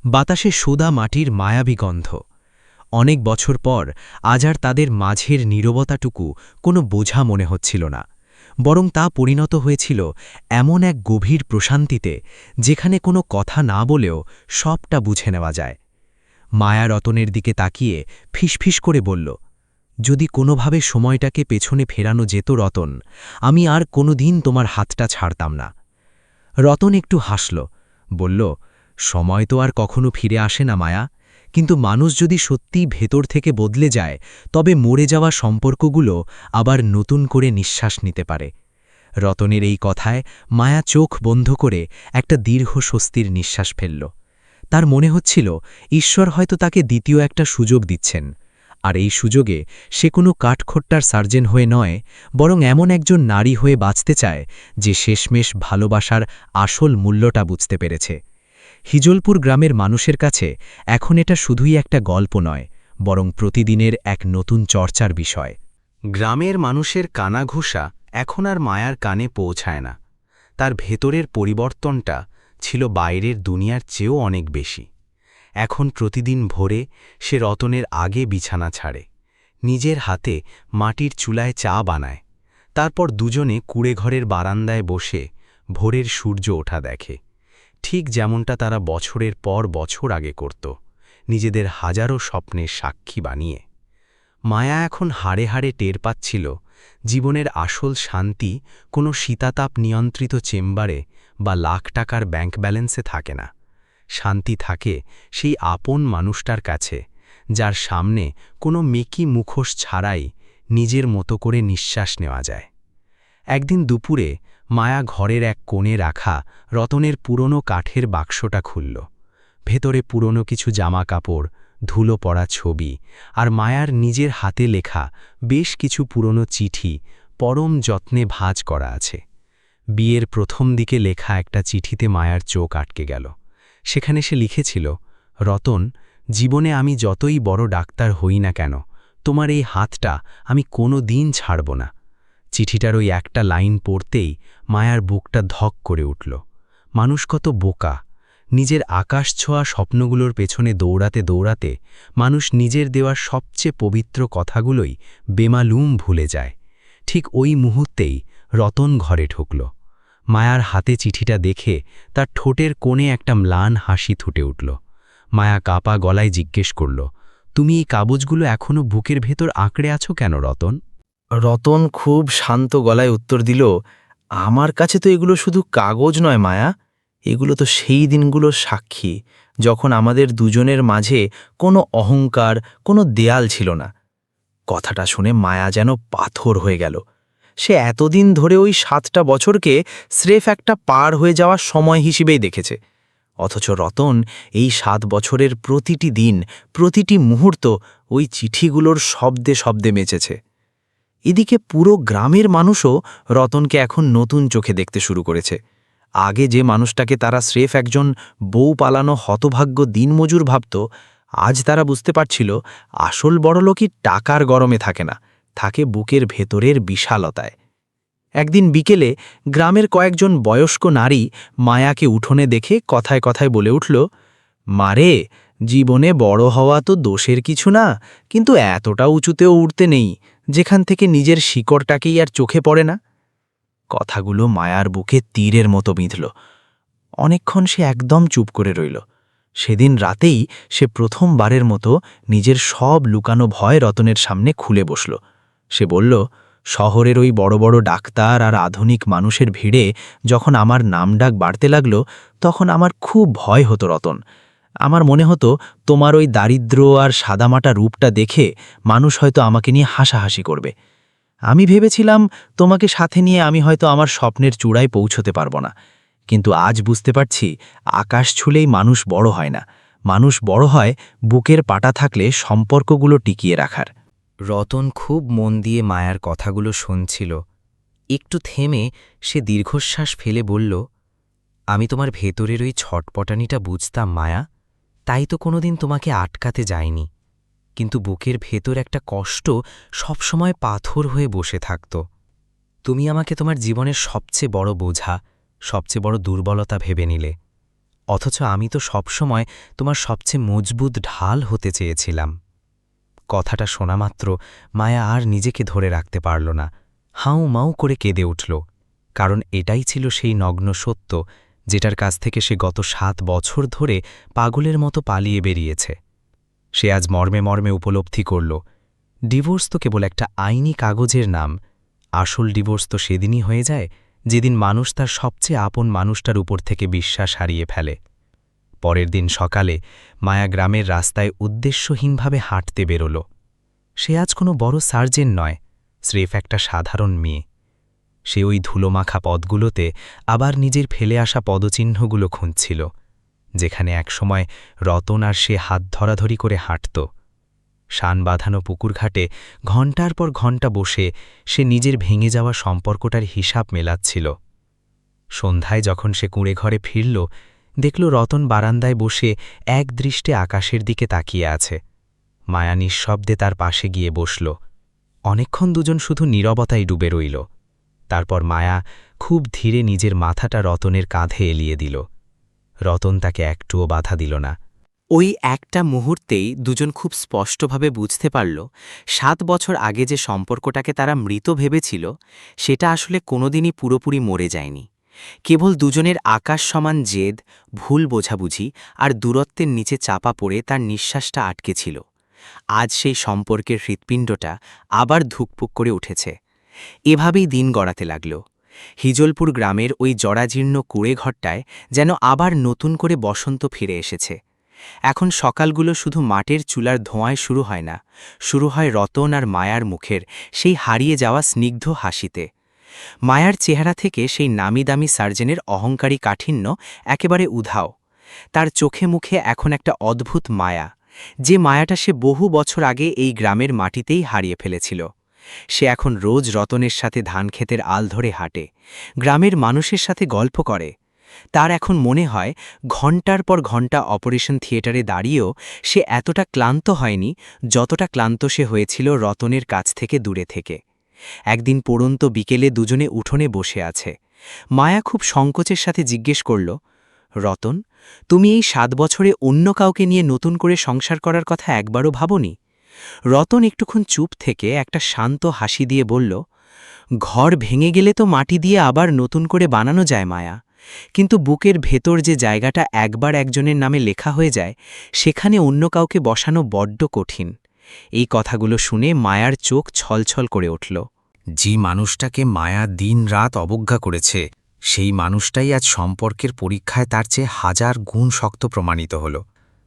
বাতাসে সোদা মাটির মায়াবী গন্ধ। অনেক বছর পর আজ আর তাদের মাঝের নীরবতাটুকু কোনো বোঝা মনে হচ্ছিল না, বরং তা পরিণত হয়েছিল এমন এক গভীর প্রশান্তিতে যেখানে কোনো কথা না বলেও সবটা বুঝে নেওয়া যায়। মায়া রতনের দিকে তাকিয়ে ফিসফিস করে বলল, যদি কোনোভাবে সময়টাকে পেছনে ফেরানো যেত রতন, আমি আর কোনোদিন তোমার হাতটা ছাড়তাম না। রতন একটু হাসল, বলল, সময় তো আর কখনো ফিরে আসে না মায়া, কিন্তু মানুষ যদি সত্যিই ভেতর থেকে বদলে যায়, তবে মরে যাওয়া সম্পর্কগুলো আবার নতুন করে নিঃশ্বাস নিতে পারে। রতনের এই কথায় মায়া চোখ বন্ধ করে একটা দীর্ঘ স্বস্তির নিঃশ্বাস ফেলল। তার মনে হচ্ছিল ঈশ্বর হয়তো তাকে দ্বিতীয় একটা সুযোগ দিচ্ছেন, আর এই সুযোগে সে কোনো কাঠখোট্টার সার্জেন হয়ে নয়, বরং এমন একজন নারী হয়ে বাঁচতে চায় যে শেষমেশ ভালোবাসার আসল মূল্যটা বুঝতে পেরেছে। হিজলপুর গ্রামের মানুষের কাছে এখন এটা শুধুই একটা গল্প নয়, বরং প্রতিদিনের এক নতুন চর্চার বিষয়। গ্রামের মানুষের কানাঘুষা এখন আর মায়ার কানে পৌঁছায় না। তার ভেতরের পরিবর্তনটা ছিল বাইরের দুনিয়ার চেয়েও অনেক বেশি। এখন প্রতিদিন ভোরে সে রতনের আগে বিছানা ছাড়ে, নিজের হাতে মাটির চুলায় চা বানায়, তারপর দুজনে কুঁড়েঘরের বারান্দায় বসে ভোরের সূর্য ওঠা দেখে, ঠিক যেমনটা তারা বছরের পর বছর আগে করত, নিজেদের হাজারো স্বপ্নের সাক্ষী বানিয়ে। মায়া এখন হাড়ে হাড়ে টের পাচ্ছিল জীবনের আসল শান্তি কোনো শীতাতাপ নিয়ন্ত্রিত চেম্বারে বা লাখ টাকার ব্যাংক ব্যালেন্সে থাকে না। শান্তি থাকে সেই আপন মানুষটার কাছে, যার সামনে কোনো মেকি মুখোশ ছাড়াই নিজের মতো করে নিঃশ্বাস নেওয়া যায়। একদিন দুপুরে মায়া ঘরের এক কোণে রাখা রতনের পুরনো কাঠের বাক্সটা খুলল। ভেতরে পুরনো কিছু জামা কাপড়, ধুলো পড়া ছবি আর মায়ার নিজের হাতে লেখা বেশ কিছু পুরনো চিঠি পরম যত্নে ভাঁজ করা আছে। বিয়ের প্রথম দিকে লেখা একটা চিঠিতে মায়ার চোখ আটকে গেল। সেখানে সে লিখেছিল, রতন, জীবনে আমি যতই বড় ডাক্তার হই না কেন, তোমার এই হাতটা আমি কোনো দিন ছাড়ব না। চিঠিটার ওই একটা লাইন পড়তেই মায়ার বুকটা ধক করে উঠল। মানুষ কত বোকা! নিজের আকাশ ছোঁয়া স্বপ্নগুলোর পেছনে দৌড়াতে দৌড়াতে মানুষ নিজের দেওয়া সবচেয়ে পবিত্র কথাগুলোই বেমালুম ভুলে যায়। ঠিক ওই মুহূর্তেই রতন ঘরে ঢুকল। মায়ার হাতে চিঠিটা দেখে তার ঠোঁটের কোণে একটা ম্লান হাসি ফুটে উঠল। মায়া কাপা গলায় জিজ্ঞেস করল, তুমি এই কাগজগুলো এখনো বুকের ভেতর আঁকড়ে আছো কেন রতন? রতন খুব শান্ত গলায় উত্তর দিল, আমার কাছে তো এগুলো শুধু কাগজ নয় মায়া, এগুলো তো সেই দিনগুলোর সাক্ষী যখন আমাদের দুজনের মাঝে কোনো অহংকার, কোনো দেয়াল ছিল না। কথাটা শুনে মায়া যেন পাথর হয়ে গেল। সে এতদিন ধরে ওই 7টা বছরকে স্রেফ একটা পার হয়ে যাওয়ার সময় হিসেবেই দেখেছে, অথচ রতন এই 7 বছরের প্রতিটি দিন, প্রতিটি মুহূর্ত ওই চিঠিগুলোর শব্দে শব্দে মেচেছে। এদিকে পুরো গ্রামের মানুষও রতনকে এখন নতুন চোখে দেখতে শুরু করেছে। আগে যে মানুষটাকে তারা স্রেফ একজন বউ পালানো হতভাগ্য দিনমজুর ভাবত, আজ তারা বুঝতে পারছিল আসল বড়লোকই টাকার গরমে থাকে না, থাকে বুকের ভেতরের বিশালতায়। একদিন বিকেলে গ্রামের কয়েকজন বয়স্ক নারী মায়াকে উঠোনে দেখে কথায় কথায় বলে উঠল, মারে, জীবনে বড় হওয়া তো দোষের কিছু না, কিন্তু এতটা উঁচুতেও উঠতে নেই যেখান থেকে নিজের শিকড়টাকেই আর চোখে পড়ে না। কথাগুলো মায়ার বুকে তীরের মতো বিঁধল। অনেকক্ষণ সে একদম চুপ করে রইল। সেদিন রাতেই সে প্রথমবারের মতো নিজের সব লুকানো ভয় রতনের সামনে খুলে বসল। সে বলল, শহরের ওই বড় বড় ডাক্তার আর আধুনিক মানুষের ভিড়ে যখন আমার নামডাক বাড়তে লাগল, তখন আমার খুব ভয় হতো রতন। আমার মনে হতো তোমার ওই দারিদ্র আর সাদামাটা রূপটা দেখে মানুষ হয়তো আমাকে নিয়ে হাসাহাসি করবে। আমি ভেবেছিলাম তোমাকে সাথে নিয়ে আমি হয়তো আমার স্বপ্নের চূড়ায় পৌঁছতে পারব না, কিন্তু আজ বুঝতে পারছি আকাশ ছুলেই মানুষ বড় হয় না, মানুষ বড় হয় বুকের পাটা থাকলে সম্পর্কগুলো টিকিয়ে রাখার। রতন খুব মন দিয়ে মায়ার কথাগুলো শুনছিল। একটু থেমে সে দীর্ঘশ্বাস ফেলে বলল, আমি তোমার ভেতরের ওই ছটপটানিটা বুঝতাম মায়া, তাই তো কোনোদিন তোমাকে আটকাতে যায়নি, কিন্তু বুকের ভেতর একটা কষ্ট সবসময় পাথর হয়ে বসে থাকত। তুমি আমাকে তোমার জীবনের সবচেয়ে বড় বোঝা, সবচেয়ে বড় দুর্বলতা ভেবে নিলে, অথচ আমি তো সবসময় তোমার সবচেয়ে মজবুত ঢাল হতে চেয়েছিলাম। কথাটা শোনা মাত্র মায়া আর নিজেকে ধরে রাখতে পারল না, হাউ মাউ করে কেঁদে উঠল, কারণ এটাই ছিল সেই নগ্ন সত্য যেটার কাছ থেকে সে গত 7 বছর ধরে পাগলের মতো পালিয়ে বেরিয়েছে। সে আজ মর্মে মর্মে উপলব্ধি করল, ডিভোর্স তো কেবল একটা আইনি কাগজের নাম, আসল ডিভোর্স তো সেদিনই হয়ে যায় যেদিন মানুষ তার সবচেয়ে আপন মানুষটার উপর থেকে বিশ্বাস হারিয়ে ফেলে। পরের দিন সকালে মায়া গ্রামের রাস্তায় উদ্দেশ্যহীনভাবে হাঁটতে বেরোল। সে আজ কোনো বড় সার্জেন নয়, স্রেফ একটা সাধারণ মেয়ে। সে ওই ধুলোমাখা পদগুলোতে আবার নিজের ফেলে আসা পদচিহ্নগুলো খুঁজছিল, যেখানে একসময় রতন আর সে হাত ধরাধরি করে হাঁটত। শান বাঁধানো পুকুরঘাটে ঘণ্টার পর ঘণ্টা বসে সে নিজের ভেঙে যাওয়া সম্পর্কটার হিসাব মেলাচ্ছিল। সন্ধ্যায় যখন সে কুঁড়ে ঘরে ফিরল, দেখল রতন বারান্দায় বসে একদৃষ্টে আকাশের দিকে তাকিয়ে আছে। মায়া নিঃশব্দে তার পাশে গিয়ে বসল। অনেকক্ষণ দুজন শুধু নীরবতায় ডুবে রইল। তারপর মায়া খুব ধীরে নিজের মাথাটা রতনের কাঁধে এলিয়ে দিল। রতন তাকে একটুও বাধা দিল না। ওই একটা মুহূর্তেই দুজন খুব স্পষ্টভাবে বুঝতে পারল ৭ বছর আগে যে সম্পর্কটাকে তারা মৃত ভেবেছিল সেটা আসলে কোনোদিনই পুরোপুরি মরে যায়নি। কেবল দুজনের আকাশ সমান জেদ, ভুল বোঝাবুঝি আর দূরত্বের নিচে চাপা পড়ে তার নিঃশ্বাসটা আটকে ছিল। আজ সেই সম্পর্কের হৃৎপিণ্ডটা আবার ধুকপুক করে উঠেছে। এভাবেই দিন গড়াতে লাগল। হিজলপুর গ্রামের ওই জরাজীর্ণ কুঁড়েঘরটায় যেন আবার নতুন করে বসন্ত ফিরে এসেছে। এখন সকালগুলো শুধু মাটির চুলার ধোঁয়ায় শুরু হয় না, শুরু হয় রতন আর মায়ার মুখের সেই হারিয়ে যাওয়া স্নিগ্ধ হাসিতে। মায়ার চেহারা থেকে সেই নামিদামি সার্জেনের অহংকারী কাঠিন্য একেবারে উধাও। তার চোখে মুখে এখন একটা অদ্ভুত মায়া, যে মায়াটা সে বহু বছর আগে এই গ্রামের মাটিতেই হারিয়ে ফেলেছিল। সে এখন রোজ রতনের সাথে ধানক্ষেতের আল ধরে হাঁটে, গ্রামের মানুষের সাথে গল্প করে। তার এখন মনে হয় ঘণ্টার পর ঘণ্টা অপারেশন থিয়েটারে দাঁড়িয়েও সে এতটা ক্লান্ত হয়নি যতটা ক্লান্ত সে হয়েছিল রতনের কাছ থেকে দূরে থেকে। একদিন পড়ন্ত বিকেলে দুজনে উঠোনে বসে আছে। মায়া খুব সংকোচের সাথে জিজ্ঞেস করল, রতন, তুমি এই ৭ বছরে অন্য কাউকে নিয়ে নতুন করে সংসার করার কথা একবারও ভাবনি? রতন একটুক্ষণ চুপ থেকে একটা শান্ত হাসি দিয়ে বলল, ঘর ভেঙে গেলে তো মাটি দিয়ে আবার নতুন করে বানানো যায় মায়া, কিন্তু বুকের ভেতর যে জায়গাটা একবার একজনের নামে লেখা হয়ে যায় সেখানে অন্য কাউকে বসানো বড্ড কঠিন। এই কথাগুলো শুনে মায়ার চোখ ছলছল করে উঠল। যে মানুষটাকে মায়া দিন রাত অবজ্ঞা করেছে, সেই মানুষটাই আজ সম্পর্কের পরীক্ষায় তার চেয়ে ১০০০ গুণ শক্ত প্রমাণিত হল।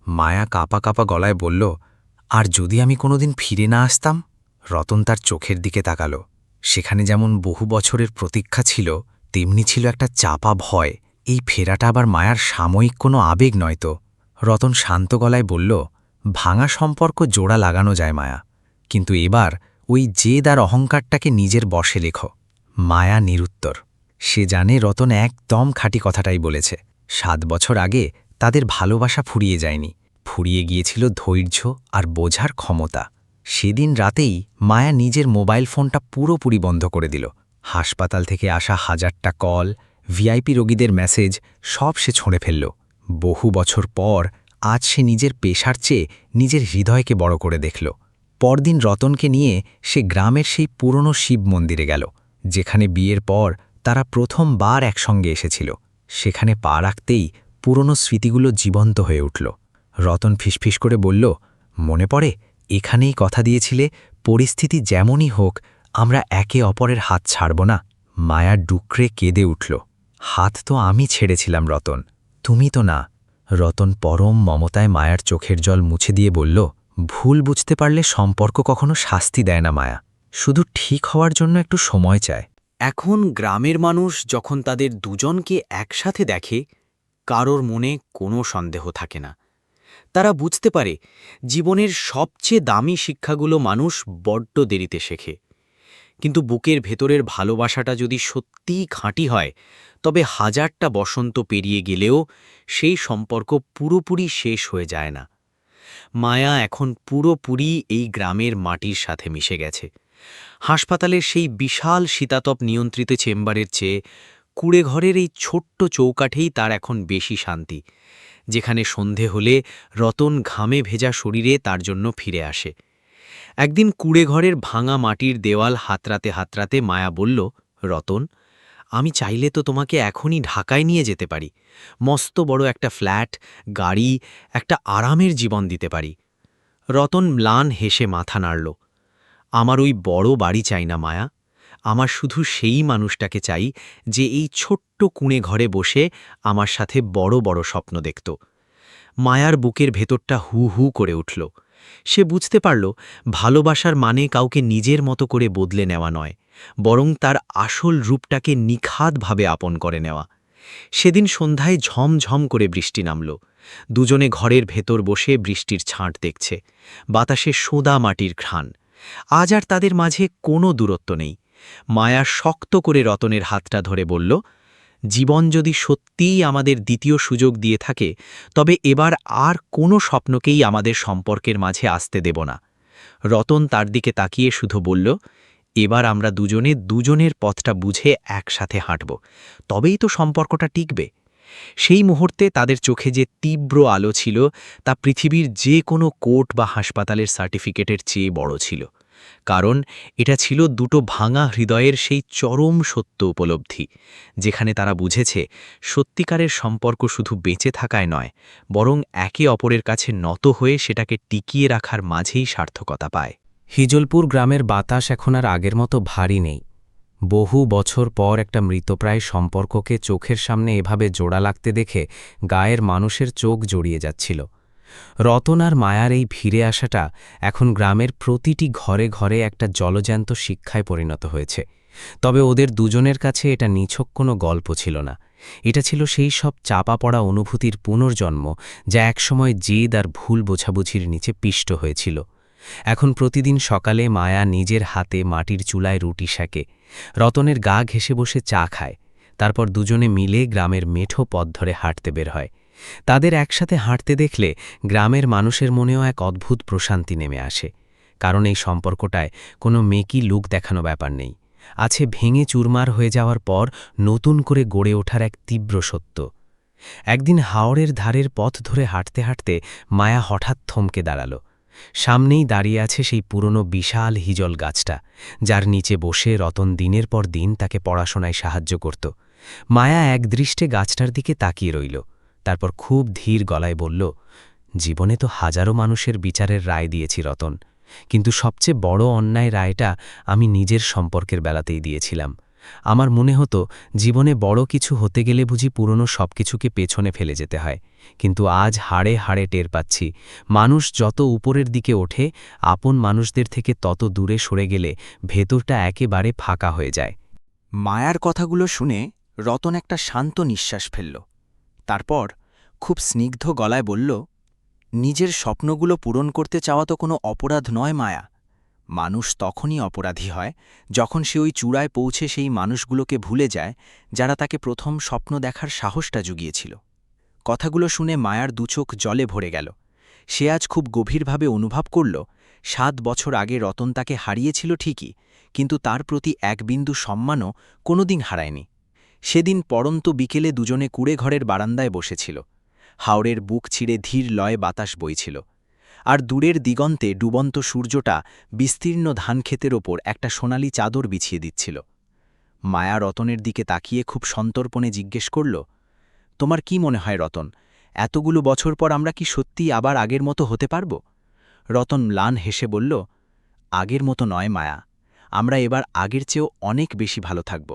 মায়া কাঁপা কাঁপা গলায় বলল, আর যদি আমি কোনোদিন ফিরে না আসতাম? রতন তার চোখের দিকে তাকাল। সেখানে যেমন বহু বছরের প্রতীক্ষা ছিল, তেমনি ছিল একটা চাপা ভয়, এই ফেরাটা আবার মায়ার সাময়িক কোনো আবেগ নয়তো। রতন শান্ত গলায় বলল, ভাঙা সম্পর্ক জোড়া লাগানো যায় মায়া, কিন্তু এবার ওই জেদ আর অহংকারটাকে নিজের বশে লেখো। মায়া নিরুত্তর। সে জানে রতন একদম খাঁটি কথাটাই বলেছে। ৭ বছর আগে তাদের ভালোবাসা ফুরিয়ে যায়নি, ফুরিয়ে গিয়েছিল ধৈর্য আর বোঝার ক্ষমতা। সেদিন রাতেই মায়া নিজের মোবাইল ফোনটা পুরোপুরি বন্ধ করে দিল। হাসপাতাল থেকে আসা ১০০০টা কল, ভিআইপি রোগীদের মেসেজ সব সে ছুঁড়ে ফেলল। বহু বছর পর আজ সে নিজের পেশার চেয়ে নিজের হৃদয়কে বড় করে দেখল। পরদিন রতনকে নিয়ে সে গ্রামের সেই পুরনো শিব মন্দিরে গেল, যেখানে বিয়ের পর তারা প্রথমবার একসঙ্গে এসেছিল। সেখানে পা রাখতেই পুরনো স্মৃতিগুলো জীবন্ত হয়ে উঠল। রতন ফিসফিস করে বলল, মনে পড়ে, এখানেই কথা দিয়েছিলে পরিস্থিতি যেমনই হোক আমরা একে অপরের হাত ছাড়ব না। মায়া ডুকরে কেঁদে উঠল, হাত তো আমি ছেড়েছিলাম রতন, তুমি তো না। রতন পরম মমতায় মায়ার চোখের জল মুছে দিয়ে বলল, ভুল বুঝতে পারলে সম্পর্ক কখনো শাস্তি দেয় না মায়া, শুধু ঠিক হওয়ার জন্য একটু সময় চায়। এখন গ্রামের মানুষ যখন তাদের দুজনকে একসাথে দেখে, কারোর মনে কোনো সন্দেহ থাকে না। তারা বুঝতে পারে জীবনের সবচেয়ে দামি শিক্ষাগুলো মানুষ বড্ড দেরিতে শেখে। কিন্তু বুকের ভেতরের ভালোবাসাটা যদি সত্যিই খাঁটি হয়, তবে ১০০০টা বসন্ত পেরিয়ে গেলেও সেই সম্পর্ক পুরোপুরি শেষ হয়ে যায় না। মায়া এখন পুরোপুরি এই গ্রামের মাটির সাথে মিশে গেছে। হাসপাতালের সেই বিশাল শীতাতপ নিয়ন্ত্রিত চেম্বারের চেয়ে কুঁড়েঘরের এই ছোট্ট চৌকাঠেই তার এখন বেশি শান্তি, যেখানে সন্ধে হলে রতন ঘামে ভেজা শরীরে তার জন্য ফিরে আসে। একদিন কুঁড়েঘরের ভাঙা মাটির দেওয়াল হাতড়াতে হাতড়াতে মায়া বলল, রতন, আমি চাইলে তো তোমাকে এখনই ঢাকায় নিয়ে যেতে পারি, মস্ত বড় একটা ফ্ল্যাট, গাড়ি, একটা আরামের জীবন দিতে পারি। রতন ম্লান হেসে মাথা নাড়ল, আমার ওই বড় বাড়ি চাই না মায়া, আমার শুধু সেই মানুষটাকে চাই যে এই ছোট্ট কুঁড়ে ঘরে বসে আমার সাথে বড় বড় স্বপ্ন দেখত। মায়ার বুকের ভেতরটা হু হু করে উঠল। সে বুঝতে পারল ভালোবাসার মানে কাউকে নিজের মতো করে বদলে নেওয়া নয়, বরং তার আসল রূপটাকে নিখাতভাবে আপন করে নেওয়া। সেদিন সন্ধ্যায় ঝমঝম করে বৃষ্টি নামল। দুজনে ঘরের ভেতর বসে বৃষ্টির ছাঁট দেখছে। বাতাসে সোঁদা মাটির ঘ্রাণ। আজ আর তাদের মাঝে কোনো দূরত্ব নেই। মায়া শক্ত করে রতনের হাতটা ধরে বলল, জীবন যদি সত্যিই আমাদের দ্বিতীয় সুযোগ দিয়ে থাকে, তবে এবার আর কোনো স্বপ্নকেই আমাদের সম্পর্কের মাঝে আসতে দেব না। রতন তার দিকে তাকিয়ে শুধু বলল, এবার আমরা দুজনে দুজনের পথটা বুঝে একসাথে হাঁটব, তবেই তো সম্পর্কটা টিকবে। সেই মুহূর্তে তাদের চোখে যে তীব্র আলো ছিল, তা পৃথিবীর যে কোনো কোর্ট বা হাসপাতালের সার্টিফিকেটের চেয়ে বড় ছিল। কারণ এটা ছিল দুটো ভাঙা হৃদয়ের সেই চরম সত্য উপলব্ধি, যেখানে তারা বুঝেছে সত্যিকারের সম্পর্ক শুধু বেঁচে থাকায় নয়, বরং একে অপরের কাছে নত হয়ে সেটাকে টিকিয়ে রাখার মাঝেই সার্থকতা পায়। হিজলপুর গ্রামের বাতাস এখন আর আগের মতো ভারী নেই। বহু বছর পর একটা মৃতপ্রায় সম্পর্ককে চোখের সামনে এভাবে জোড়া লাগতে দেখে গায়ের মানুষের চোখ জড়িয়ে যাচ্ছিল। রতন আর মায়ার এই ফিরে আসাটা এখন গ্রামের প্রতিটি ঘরে ঘরে একটা জলজ্যান্ত শিক্ষায় পরিণত হয়েছে। তবে ওদের দুজনের কাছে এটা নিছক কোনো গল্প ছিল না। এটা ছিল সেই সব চাপা পড়া অনুভূতির পুনর্জন্ম, যা একসময় জেদ আর ভুল বোঝাবুঝির নিচে পিষ্ট হয়েছিল। এখন প্রতিদিন সকালে মায়া নিজের হাতে মাটির চুলায় রুটি সেঁকে, রতনের গা ঘেঁষে বসে চা খায়। তারপর দুজনে মিলে গ্রামের মেঠো পথ ধরে হাঁটতে বের হয়। তাদের একসাথে হাঁটতে দেখলে গ্রামের মানুষের মনেও এক অদ্ভুত প্রশান্তি নেমে আসে। কারণ এই সম্পর্কটায় কোনো মেকি লুক দেখানো ব্যাপার নেই। আছে ভেঙে চুরমার হয়ে যাওয়ার পর নতুন করে গড়ে ওঠার এক তীব্র সত্য। একদিন হাওরের ধারের পথ ধরে হাঁটতে হাঁটতে মায়া হঠাৎ থমকে দাঁড়াল। সামনেই দাঁড়িয়ে আছে সেই পুরনো বিশাল হিজল গাছটা, যার নিচে বসে রতন দিনের পর দিন তাকে পড়াশোনায় সাহায্য করত। মায়া একদৃষ্টে গাছটার দিকে তাকিয়ে রইল, তারপর খুব ধীর গলায় বলল, জীবনে তো হাজারো মানুষের বিচারের রায় দিয়েছি রতন, কিন্তু সবচেয়ে বড় অন্যায় রায়টা আমি নিজের সম্পর্কের বেলাতেই দিয়েছিলাম। আমার মনে হতো জীবনে বড় কিছু হতে গেলে বুঝি পুরনো সবকিছুকে পেছনে ফেলে যেতে হয়, কিন্তু আজ হাড়ে হাড়ে টের পাচ্ছি মানুষ যত উপরের দিকে ওঠে, আপন মানুষদের থেকে তত দূরে সরে গেলে ভেতরটা একেবারে ফাঁকা হয়ে যায়। মায়ার কথাগুলো শুনে রতন একটা শান্ত নিঃশ্বাস ফেলল। তারপর খুব স্নিগ্ধ গলায় বলল, নিজের স্বপ্নগুলো পূরণ করতে চাওয়া তো কোনো অপরাধ নয় মায়া। মানুষ তখনই অপরাধী হয় যখন সে ওই চূড়ায় পৌঁছে সেই মানুষগুলোকে ভুলে যায় যারা তাকে প্রথম স্বপ্ন দেখার সাহসটা জুগিয়েছিল। কথাগুলো শুনে মায়ার দুচোখ জলে ভরে গেল। সে আজ খুব গভীরভাবে অনুভব করল, 7 বছর আগে রতন তাকে হারিয়েছিল ঠিকই, কিন্তু তার প্রতি এক বিন্দু সম্মানও কোনোদিন হারায়নি। সেদিন পড়ন্ত বিকেলে দুজনে কুড়েঘরের বারান্দায় বসেছিল। হাওরের বুক ছিঁড়ে ধীর লয়ে বাতাস বইছিল, আর দূরের দিগন্তে ডুবন্ত সূর্যটা বিস্তীর্ণ ধানক্ষেতের ওপর একটা সোনালি চাদর বিছিয়ে দিচ্ছিল। মায়া রতনের দিকে তাকিয়ে খুব সন্তর্পণে জিজ্ঞেস করল, তোমার কি মনে হয় রতন, এতগুলো বছর পর আমরা কি সত্যিই আবার আগের মতো হতে পারব? রতন ম্লান হেসে বলল, আগের মতো নয় মায়া, আমরা এবার আগের চেয়েও অনেক বেশি ভালো থাকব।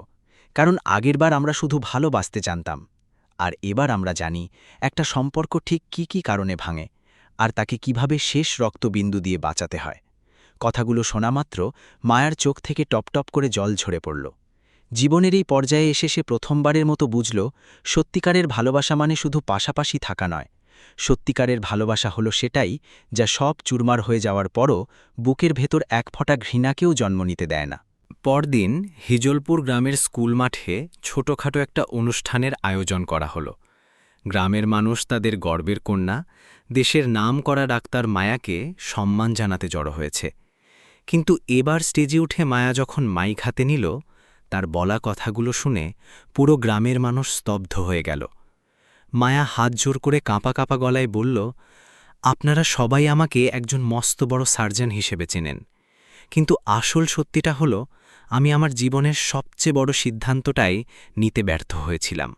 কারণ আগেরবার আমরা শুধু ভালোবাসতে জানতাম, আর এবার আমরা জানি একটা সম্পর্ক ঠিক কি কারণে ভাঙে, আর তাকে কিভাবে শেষ রক্তবিন্দু দিয়ে বাঁচাতে হয়। কথাগুলো শোনামাত্র মায়ার চোখ থেকে টপটপ করে জল ঝরে পড়ল। জীবনের এই পর্যায়ে এসে সে প্রথমবারের মতো বুঝল, সত্যিকারের ভালোবাসা মানে শুধু পাশাপাশি থাকা নয়। সত্যিকারের ভালোবাসা হলো সেটাই যা সব চুরমার হয়ে যাওয়ার পরও বুকের ভেতর এক ফোঁটা ঘৃণাকেও জন্ম নিতে দেয় না। পরদিন হিজলপুর গ্রামের স্কুল মাঠে ছোটখাটো একটা অনুষ্ঠানের আয়োজন করা হলো। গ্রামের মানুষ তাদের গর্বের কন্যা, দেশের নাম করা ডাক্তার মায়াকে সম্মান জানাতে জড়ো হয়েছে। কিন্তু এবার স্টেজে উঠে মায়া যখন মাইক হাতে নিল, তার বলা কথাগুলো শুনে পুরো গ্রামের মানুষ স্তব্ধ হয়ে গেল। মায়া হাত জোর করে কাঁপা কাঁপা গলায় বলল, আপনারা সবাই আমাকে একজন মস্ত বড় সার্জন হিসেবে চেনেন, কিন্তু আসল সত্যিটা হলো আমি আমার জীবনের সবচেয়ে বড় সিদ্ধান্তটাই নিতে ব্যর্থ হয়েছিলাম।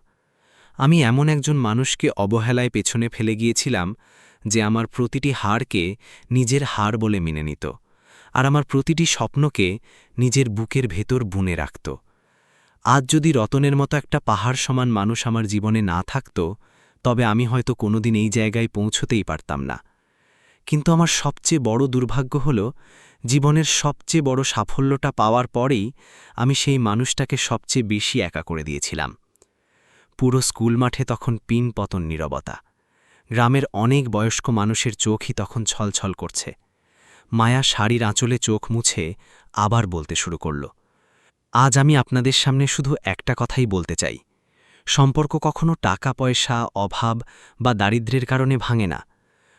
আমি এমন একজন মানুষকে অবহেলায় পেছনে ফেলে গিয়েছিলাম যে আমার প্রতিটি হারকে নিজের হার বলে মেনে নিত, আর আমার প্রতিটি স্বপ্নকে নিজের বুকের ভেতর বুনে রাখত। আজ যদি রতনের মতো একটা পাহাড় সমান মানুষ আমার জীবনে না থাকত, তবে আমি হয়তো কোনোদিন এই জায়গায় পৌঁছতেই পারতাম না। কিন্তু আমার সবচেয়ে বড় দুর্ভাগ্য হল জীবনের সবচেয়ে বড় সাফল্যটা পাওয়ার পরেই আমি সেই মানুষটাকে সবচেয়ে বেশি একা করে দিয়েছিলাম। পুরো স্কুল মাঠে তখন পিনপতন নীরবতা। গ্রামের অনেক বয়স্ক মানুষের চোখই তখন ছলছল করছে। মায়া শাড়ির আঁচলে চোখ মুছে আবার বলতে শুরু করল, আজ আমি আপনাদের সামনে শুধু একটা কথাই বলতে চাই। সম্পর্ক কখনো টাকা পয়সা, অভাব বা দারিদ্র্যের কারণে ভাঙে না।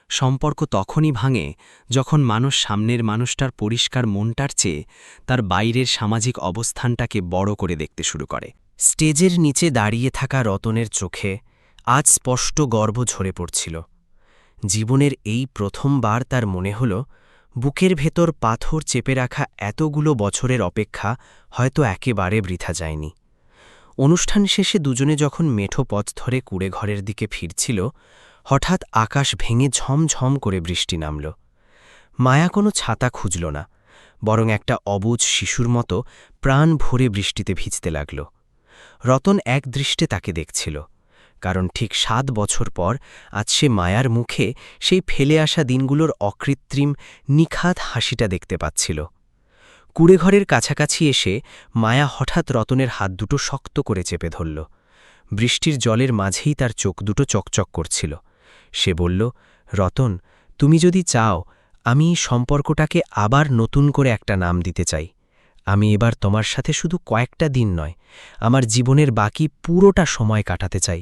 সম্পর্ক তখনই ভাঙে যখন মানুষ সামনের মানুষটার পরিষ্কার মনটার চেয়ে তার বাইরের সামাজিক অবস্থানটাকে বড় করে দেখতে শুরু করে। স্টেজের নিচে দাঁড়িয়ে থাকা রতনের চোখে আজ স্পষ্ট গর্ব ঝরে পড়ছিল। জীবনের এই প্রথমবার তার মনে হল বুকের ভেতর পাথর চেপে রাখা এতগুলো বছরের অপেক্ষা হয়তো একেবারে বৃথা যায়নি। অনুষ্ঠান শেষে দুজনে যখন মেঠো পথ ধরে কুঁড়েঘরের দিকে ফিরছিল, হঠাৎ আকাশ ভেঙে ঝমঝম করে বৃষ্টি নামল। মায়া কোনো ছাতা খুঁজল না, বরং একটা অবুঝ শিশুর মতো প্রাণ ভরে বৃষ্টিতে ভিজতে লাগল। রতন একদৃষ্টে তাকে দেখছিল, কারণ ঠিক ৭ বছর পর আজ সে মায়ার মুখে সেই ফেলে আসা দিনগুলোর অকৃত্রিম নিখাত হাসিটা দেখতে পাচ্ছিল। কুঁড়েঘরের কাছাকাছি এসে মায়া হঠাৎ রতনের হাত দুটো শক্ত করে চেপে ধরল। বৃষ্টির জলের মাঝেই তার চোখ দুটো চকচক করছিল। সে বলল, রতন, তুমি যদি চাও, আমি এই সম্পর্কটাকে আবার নতুন করে একটা নাম দিতে চাই। আমি এবার তোমার সাথে শুধু কয়েকটা দিন নয়, আমার জীবনের বাকি পুরোটা সময় কাটাতে চাই।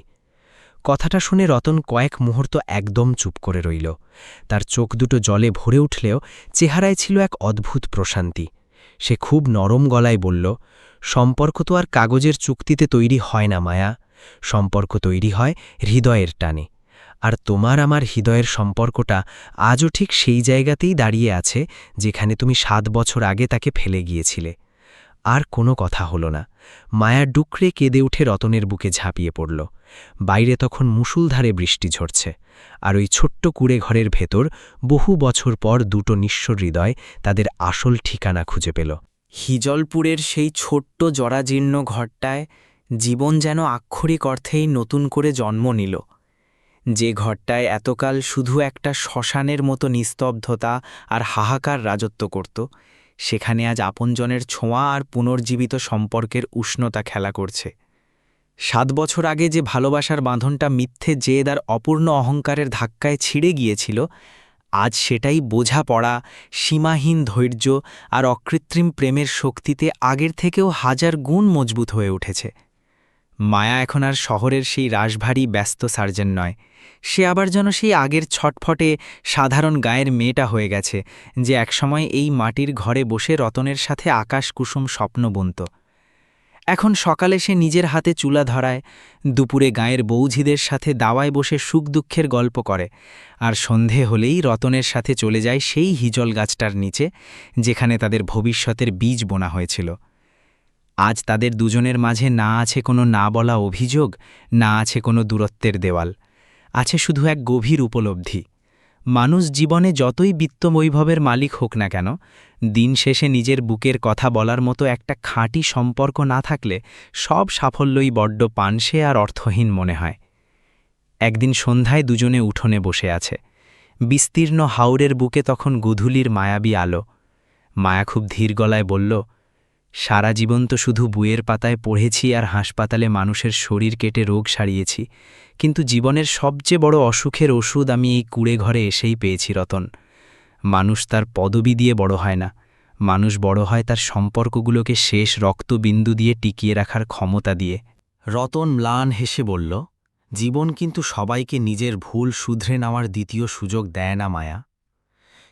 কথাটা শুনে রতন কয়েক মুহূর্ত একদম চুপ করে রইল। তার চোখ দুটো জলে ভরে উঠলেও চেহারায় ছিল এক অদ্ভুত প্রশান্তি। সে খুব নরম গলায় বলল, সম্পর্ক তো আর কাগজের চুক্তিতে তৈরি হয় না মায়া, সম্পর্ক তৈরি হয় হৃদয়ের টানে। আর তোমার আমার হৃদয়ের সম্পর্কটা আজও ঠিক সেই জায়গাতেই দাঁড়িয়ে আছে যেখানে তুমি ৭ বছর আগে তাকে ফেলে গিয়েছিলে। আর কোনো কথা হলো না। মায়া ডুকরে কেঁদে উঠে রতনের বুকে ঝাঁপিয়ে পড়ল। বাইরে তখন মুষলধারে বৃষ্টি ঝরছে, আর ওই ছোট্ট কুঁড়েঘরের ভেতর বহু বছর পর দুটো নিঃস্ব হৃদয় তাদের আসল ঠিকানা খুঁজে পেল। হিজলপুরের সেই ছোট্ট জরাজীর্ণ ঘরটায় জীবন যেন আক্ষরিক অর্থেই নতুন করে জন্ম নিল। যে ঘরটায় এতকাল শুধু একটা শ্মশানের মতো নিস্তব্ধতা আর হাহাকার রাজত্ব করত, সেখানে আজ আপনজনের ছোঁয়া আর পুনর্জীবিত সম্পর্কের উষ্ণতা খেলা করছে। ৭ বছর আগে যে ভালোবাসার বাঁধনটা মিথ্যে জেদ আর অপূর্ণ অহংকারের ধাক্কায় ছিঁড়ে গিয়েছিল, আজ সেটাই বোঝাপড়া, সীমাহীন ধৈর্য আর অকৃত্রিম প্রেমের শক্তিতে আগের থেকেও ১০০০ গুণ মজবুত হয়ে উঠেছে। মায়া এখন আর শহরের সেই রাশভারী ব্যস্ত সার্জেন নয়। সে আবার যেন সেই আগের ছটফটে সাধারণ গায়ের মেয়েটা হয়ে গেছে, যে একসময় এই মাটির ঘরে বসে রতনের সাথে আকাশ কুসুম স্বপ্ন বুনত। এখন সকালে সে নিজের হাতে চুলা ধরায়, দুপুরে গায়ের বৌঝিদের সাথে দাওয়ায় বসে সুখ দুঃখের গল্প করে, আর সন্ধে হলেই রতনের সাথে চলে যায় সেই হিজল গাছটার নিচে যেখানে তাদের ভবিষ্যতের বীজ বোনা হয়েছিল। আজ তাদের দুজনের মাঝে না আছে কোনো না বলা অভিযোগ, না আছে কোনো দূরত্বের দেওয়াল, আছে শুধু এক গভীর উপলব্ধি। মানুষ জীবনে যতই বিত্তবৈভবের মালিক হোক না কেন, দিন শেষে নিজের বুকের কথা বলার মতো একটা খাঁটি সম্পর্ক না থাকলে সব সাফল্যই বড্ড পানসে আর অর্থহীন মনে হয়। একদিন সন্ধ্যায় দুজনে উঠোনে বসে আছে। বিস্তীর্ণ হাওরের বুকে তখন গোধূলির মায়াবী আলো। মায়া খুব ধীর গলায় বলল, সারা জীবন তো শুধু বইয়ের পাতায় পড়েছি আর হাসপাতালে মানুষের শরীর কেটে রোগ সারিয়েছি, কিন্তু জীবনের সবচেয়ে বড় অসুখের ওষুধ আমি এই কুঁড়েঘরে এসেই পেয়েছি রতন। মানুষ তার পদবি দিয়ে বড় হয় না, মানুষ বড় হয় তার সম্পর্কগুলোকে শেষ রক্তবিন্দু দিয়ে টিকিয়ে রাখার ক্ষমতা দিয়ে। রতন ম্লান হেসে বলল, জীবন কিন্তু সবাইকে নিজের ভুল শুধরে নেওয়ার দ্বিতীয় সুযোগ দেয় না মায়া।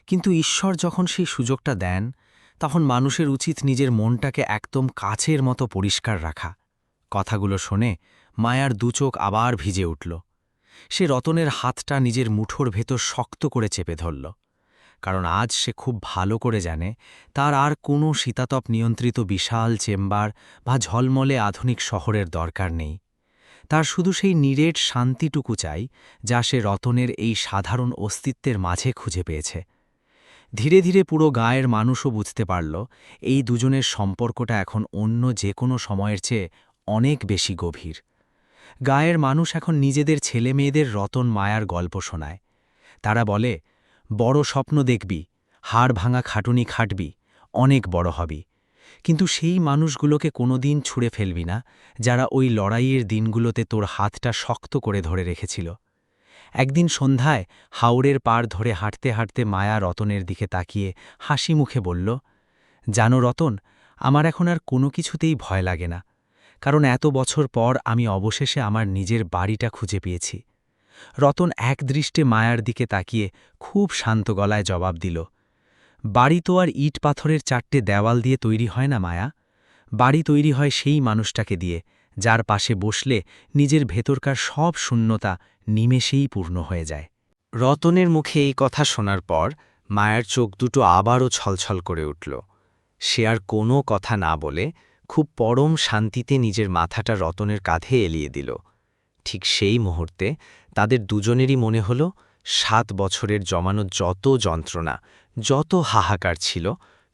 কিন্তু ঈশ্বর যখন সেই সুযোগটা দেন, তখন মানুষের উচিত নিজের মনটাকে একদম কাচের মতো পরিষ্কার রাখা। কথাগুলো শুনে মায়ার দুচোখ আবার ভিজে উঠল। সে রতনের হাতটা নিজের মুঠোর ভেতর শক্ত করে চেপে ধরল, কারণ আজ সে খুব ভালো করে জানে তার আর কোনো শীতাতপ নিয়ন্ত্রিত বিশাল চেম্বার বা ঝলমলে আধুনিক শহরের দরকার নেই। তার শুধু সেই নিরেট শান্তিটুকু চাই যা সে রতনের এই সাধারণ অস্তিত্বের মাঝে খুঁজে পেয়েছে। ধীরে ধীরে পুরো গায়ের মানুষও বুঝতে পারল এই দুজনের সম্পর্কটা এখন অন্য যে কোনো সময়ের চেয়ে অনেক বেশি গভীর। গায়ের মানুষ এখন নিজেদের ছেলেমেয়েদের রতন মায়ার গল্প শোনায়। তারা বলে, বড় স্বপ্ন দেখবি, হাড় ভাঙা খাটুনি খাটবি, অনেক বড় হবি। কিন্তু সেই মানুষগুলোকে কোনোদিন ছুঁড়ে ফেলবি না, যারা ওই লড়াইয়ের দিনগুলোতে তোর হাতটা শক্ত করে ধরে রেখেছিল। একদিন সন্ধ্যায় হাওড়ের পাড় ধরে হাঁটতে হাঁটতে মায়া রতনের দিকে তাকিয়ে হাসি মুখে বলল, জানো রতন, আমার এখন আর কোনো কিছুতেই ভয় লাগে না, কারণ এত বছর পর আমি অবশেষে আমার নিজের বাড়িটা খুঁজে পেয়েছি। রতন একদৃষ্টে মায়ার দিকে তাকিয়ে খুব শান্ত গলায় জবাব দিল, বাড়ি তো আর ইট পাথরের 4টে দেওয়াল দিয়ে তৈরি হয় না মায়া, বাড়ি তৈরি হয় সেই মানুষটাকে দিয়ে, যার পাশে বসলে নিজের ভেতরকার সব শূন্যতা নিমেষেই পূর্ণ হয়ে যায়। রতনের মুখে এই কথা শোনার পর মায়ার চোখ দুটো আবারও ছলছল করে উঠল। সে আর কোনো কথা না বলে খুব পরম শান্তিতে নিজের মাথাটা রতনের কাঁধে এলিয়ে দিল। ঠিক সেই মুহূর্তে তাদের দুজনেরই মনে হল 7 বছরের জমানো যত যন্ত্রণা, যত হাহাকার ছিল,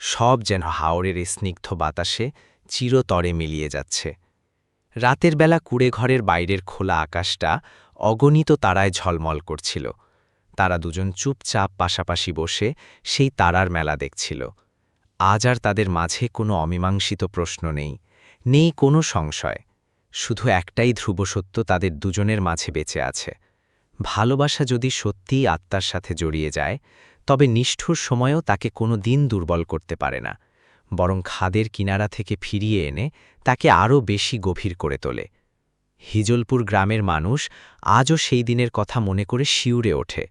সব যেন হাওরের স্নিগ্ধ বাতাসে চিরতরে মিলিয়ে যাচ্ছে। রাতের বেলা কুঁড়েঘরের বাইরের খোলা আকাশটা অগণিত তারায় ঝলমল করছিল। তারা দুজন চুপচাপ পাশাপাশি বসে সেই তারার মেলা দেখছিল। আজ আর তাদের মাঝে কোনো অমীমাংসিত প্রশ্ন নেই, নেই কোনো সংশয়। শুধু একটাই ধ্রুব সত্য তাদের দুজনের মাঝে বেঁচে আছে। ভালোবাসা যদি সত্যিই আত্মার সাথে জড়িয়ে যায়, তবে নিষ্ঠুর সময়ও তাকে কোনো দিন দুর্বল করতে পারে না, বরং খাদের কিনারা থেকে ফিরিয়ে এনে তাকে আরও বেশি গভীর করে তোলে। হিজলপুর গ্রামের মানুষ আজও সেই দিনের কথা মনে করে শিউরে ওঠে,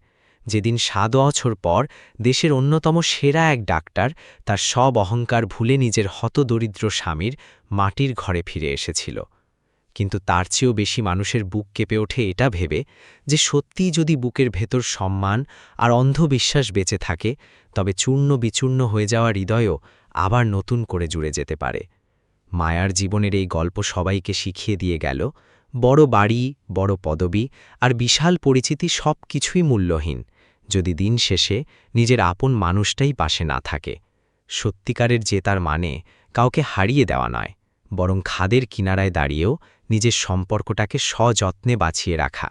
যেদিন 7 বছর পর দেশের অন্যতম সেরা এক ডাক্তার তার সব অহংকার ভুলে নিজের হতদরিদ্র স্বামীর মাটির ঘরে ফিরে এসেছিল। কিন্তু তার চেয়েও বেশি মানুষের বুক কেঁপে ওঠে এটা ভেবে যে সত্যিই যদি বুকের ভেতর সম্মান আর অন্ধবিশ্বাস বেঁচে থাকে, তবে চূর্ণ বিচূর্ণ হয়ে যাওয়া হৃদয়ও আবার নতুন করে জুড়ে যেতে পারে। মায়ার জীবনের এই গল্প সবাইকে শিখিয়ে দিয়ে গেল, বড় বাড়ি, বড় পদবি আর বিশাল পরিচিতি সব কিছুই মূল্যহীন, যদি দিন শেষে নিজের আপন মানুষটাই পাশে না থাকে। সত্যিকারের জেতার মানে কাউকে হারিয়ে দেওয়া নয়, বরং খাদের কিনারায় দাঁড়িয়েও নিজের সম্পর্কটাকে সযত্নে বাঁচিয়ে রাখা।